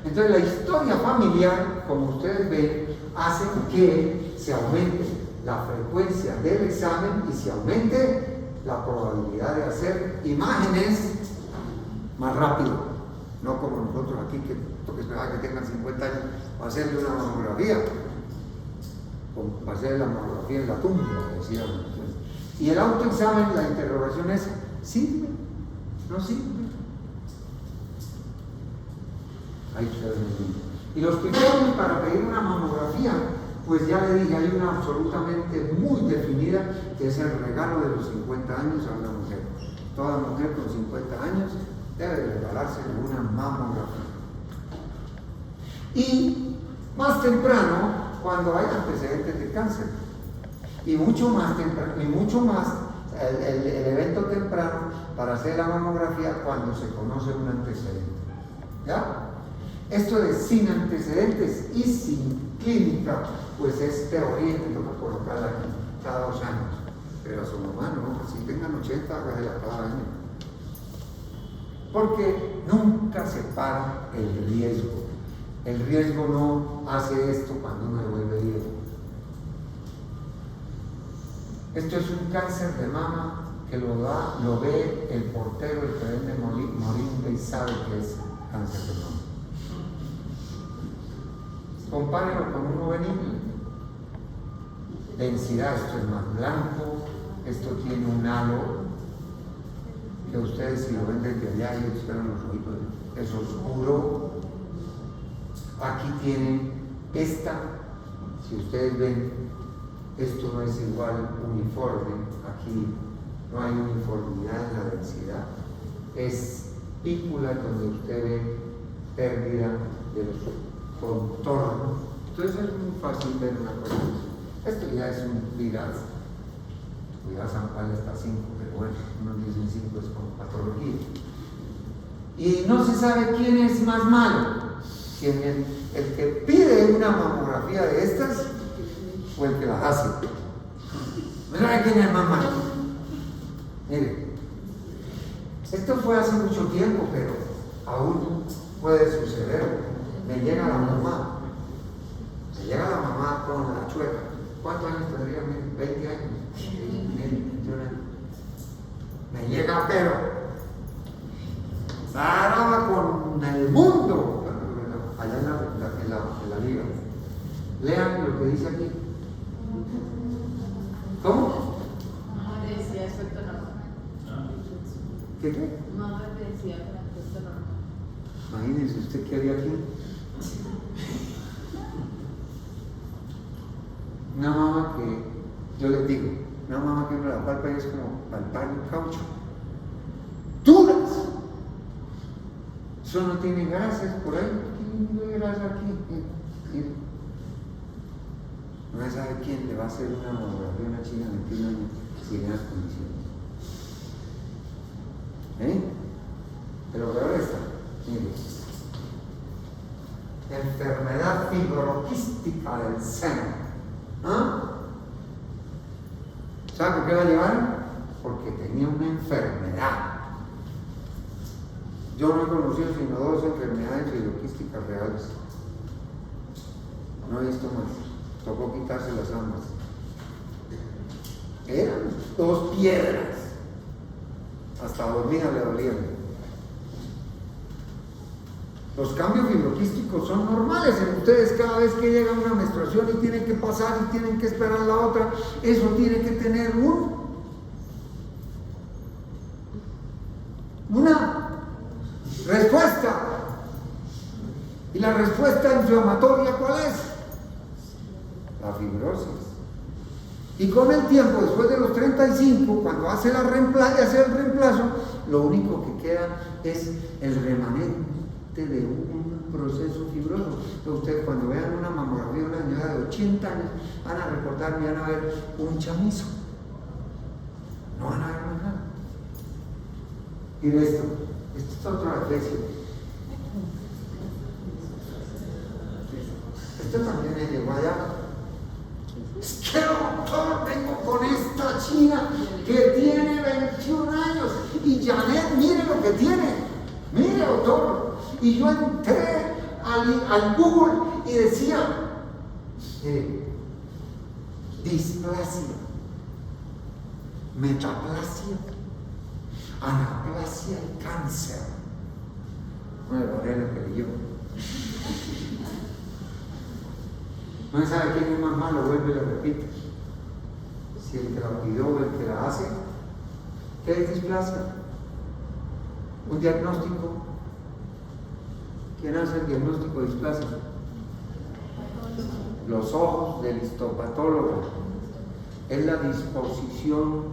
entonces la historia familiar, como ustedes ven, hace que se aumente la frecuencia del examen y se aumente la probabilidad de hacer imágenes más rápido. No como nosotros aquí, que esperaba que tengan 50 años para hacerle una mamografía, para hacer la mamografía en la tumba, decíamos. Y el autoexamen, la interrogación es, ¿sirve? ¿No sirve? Ahí ustedes ven. Y los criterios para pedir una mamografía, pues ya le dije, hay una absolutamente muy definida, que es el regalo de los 50 años a una mujer. Toda mujer con 50 años debe regalarse una mamografía. Y más temprano, cuando hay antecedentes de cáncer. Y mucho más temprano, el evento temprano para hacer la mamografía cuando se conoce un antecedente. ¿Ya? Esto de sin antecedentes y sin clínica, pues es teoría que toca colocarla aquí cada 2 años. Pero a su mamá no, si tengan 80, hágasela cada año. Porque nunca se para el riesgo. El riesgo no hace esto cuando uno se vuelve viejo. Esto es un cáncer de mama que lo ve el portero, el que vende moringa y sabe que es cáncer de mama. Compárenlo con uno benigno. Densidad, esto es más blanco, esto tiene un halo que ustedes, si lo ven desde allá y esperan los ojitos, es oscuro. Aquí tienen esta, si ustedes ven, esto no es igual uniforme, aquí no hay uniformidad en la densidad, es pípula donde usted ve pérdida de los contornos. Entonces es muy fácil ver una cosa. Esto ya es un viral. Cuidado, San Juan está 5, pero bueno, unos dicen 5 es como patología. Y no se sabe quién es más malo, si el que pide una mamografía de estas o el que las hace. ¿No sabe quién es más malo? Mire, esto fue hace mucho tiempo, pero aún puede suceder. Me llega la mamá con la chueca. ¿Cuántos años tendría? 20 años. me llega pero zaraba con el mundo allá en la liga. Lean lo que dice aquí. ¿Cómo? No decía efecto normal. ¿Qué? No decía efecto normal. Imagínense usted qué haría aquí. Una mamá que, yo les digo, una mamá que uno la palpa y es como palpar un caucho. ¡Duras! Eso no tiene grasas por ahí. No hay grasa aquí. No sabe quién le va a hacer una mamografía a una china de 21 años sin esas condiciones. Pero peor está, mire, enfermedad fibroquística del seno. ¿Sabe por qué la llevaron? Porque tenía una enfermedad. Yo no he conocido sino 2 enfermedades fibroquísticas reales. No he visto más. Tocó quitarse las ambas. Eran 2 piedras. Hasta dormida le dolían. Los cambios fibroquísticos son normales en ustedes cada vez que llega una menstruación y tienen que pasar y tienen que esperar la otra. Eso tiene que tener una respuesta. ¿Y la respuesta inflamatoria cuál es? La fibrosis. Y con el tiempo, después de los 35, cuando hace el reemplazo, lo único que queda es el remanente de un proceso fibroso. Entonces ustedes cuando vean una mamografía de una señora de 80 años van a recordar y van a ver un chamizo. No van a ver más nada. Mire esto es otro reflejo. Esto también me llegó allá. Es que doctor, vengo con esta china que tiene 21 años y Janet, mire lo que tiene. Mire, doctor. Y yo entré al Google y decía displasia, metaplasia, anaplasia y cáncer. No me paré lo que yo. No sabe quién es más malo, vuelve y lo repite. Si el que la pidió o el que la hace, ¿qué es displasia? Un diagnóstico. ¿Quién hace el diagnóstico de displasia? Los ojos del histopatólogo. Es la disposición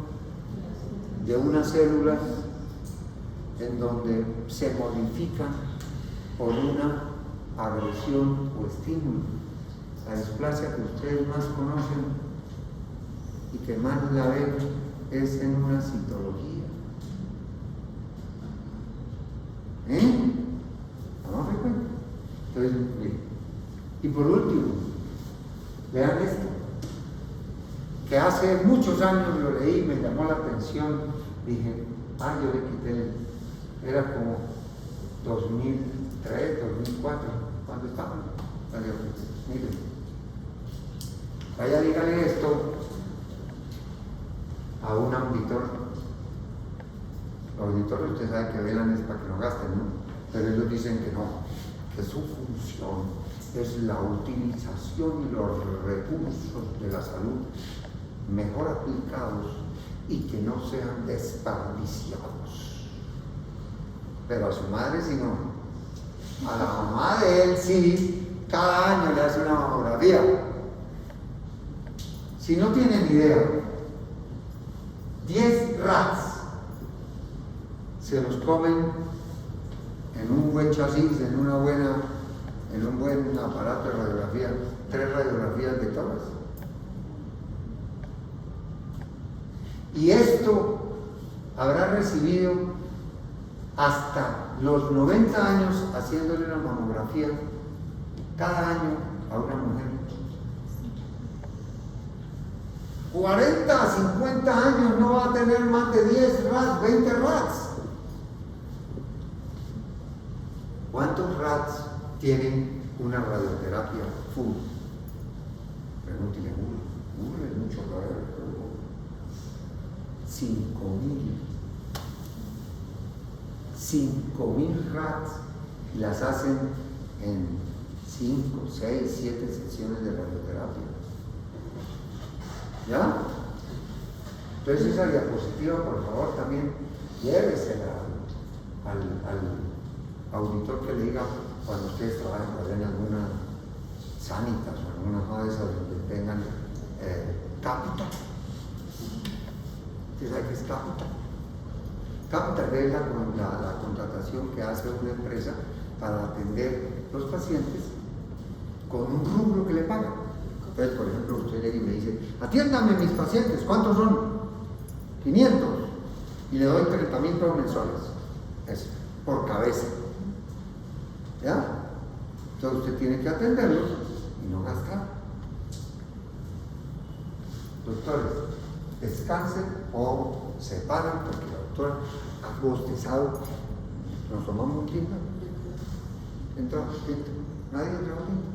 de unas células en donde se modifican por una agresión o estímulo. La displasia que ustedes más conocen y que más la ven es en una citología. ¿No se cuenta? Entonces, miren. Y por último, vean esto, que hace muchos años lo leí, me llamó la atención, dije, yo le quité, era como 2003, 2004, ¿cuándo estaban? Miren. Vaya, dígale esto a un auditor. Los auditores, usted sabe que velan es para que no gasten, ¿no? Pero ellos dicen que no, que su función es la utilización y los recursos de la salud mejor aplicados y que no sean desperdiciados. Pero a su madre sí no. A la mamá de él sí, cada año le hace una mamografía. Si no tienen idea, 10 rats se los comen en un buen chasis, en un buen aparato de radiografía, 3 radiografías de todas. Y esto habrá recibido hasta los 90 años haciéndole una mamografía cada año a una mujer. 40 a 50 años no va a tener más de 10 rats, 20 rats. ¿Cuántos rats tienen una radioterapia full? Pregúntale Google es mucho raro. 5,000 5.000 RATs y las hacen en 5, 6, 7 sesiones de radioterapia. ¿Ya? Entonces esa diapositiva, por favor, también llévesela al auditor que le diga cuando ustedes trabajen en alguna Sanitas o alguna cosa de esas donde tengan Capital. ¿Usted sabe qué es Capital? Capital es la contratación que hace una empresa para atender los pacientes con un rubro que le pagan. Entonces, por ejemplo, usted llega y me dice, atiéndame mis pacientes, ¿cuántos son? 500. Y le doy 30.000 pesos mensuales. Eso, por cabeza. ¿Ya? Entonces usted tiene que atenderlos y no gastar. Doctores, descansen o se paran porque el doctor ha bostezado. Nos tomamos un tinto. Entonces, nadie entra un tinto.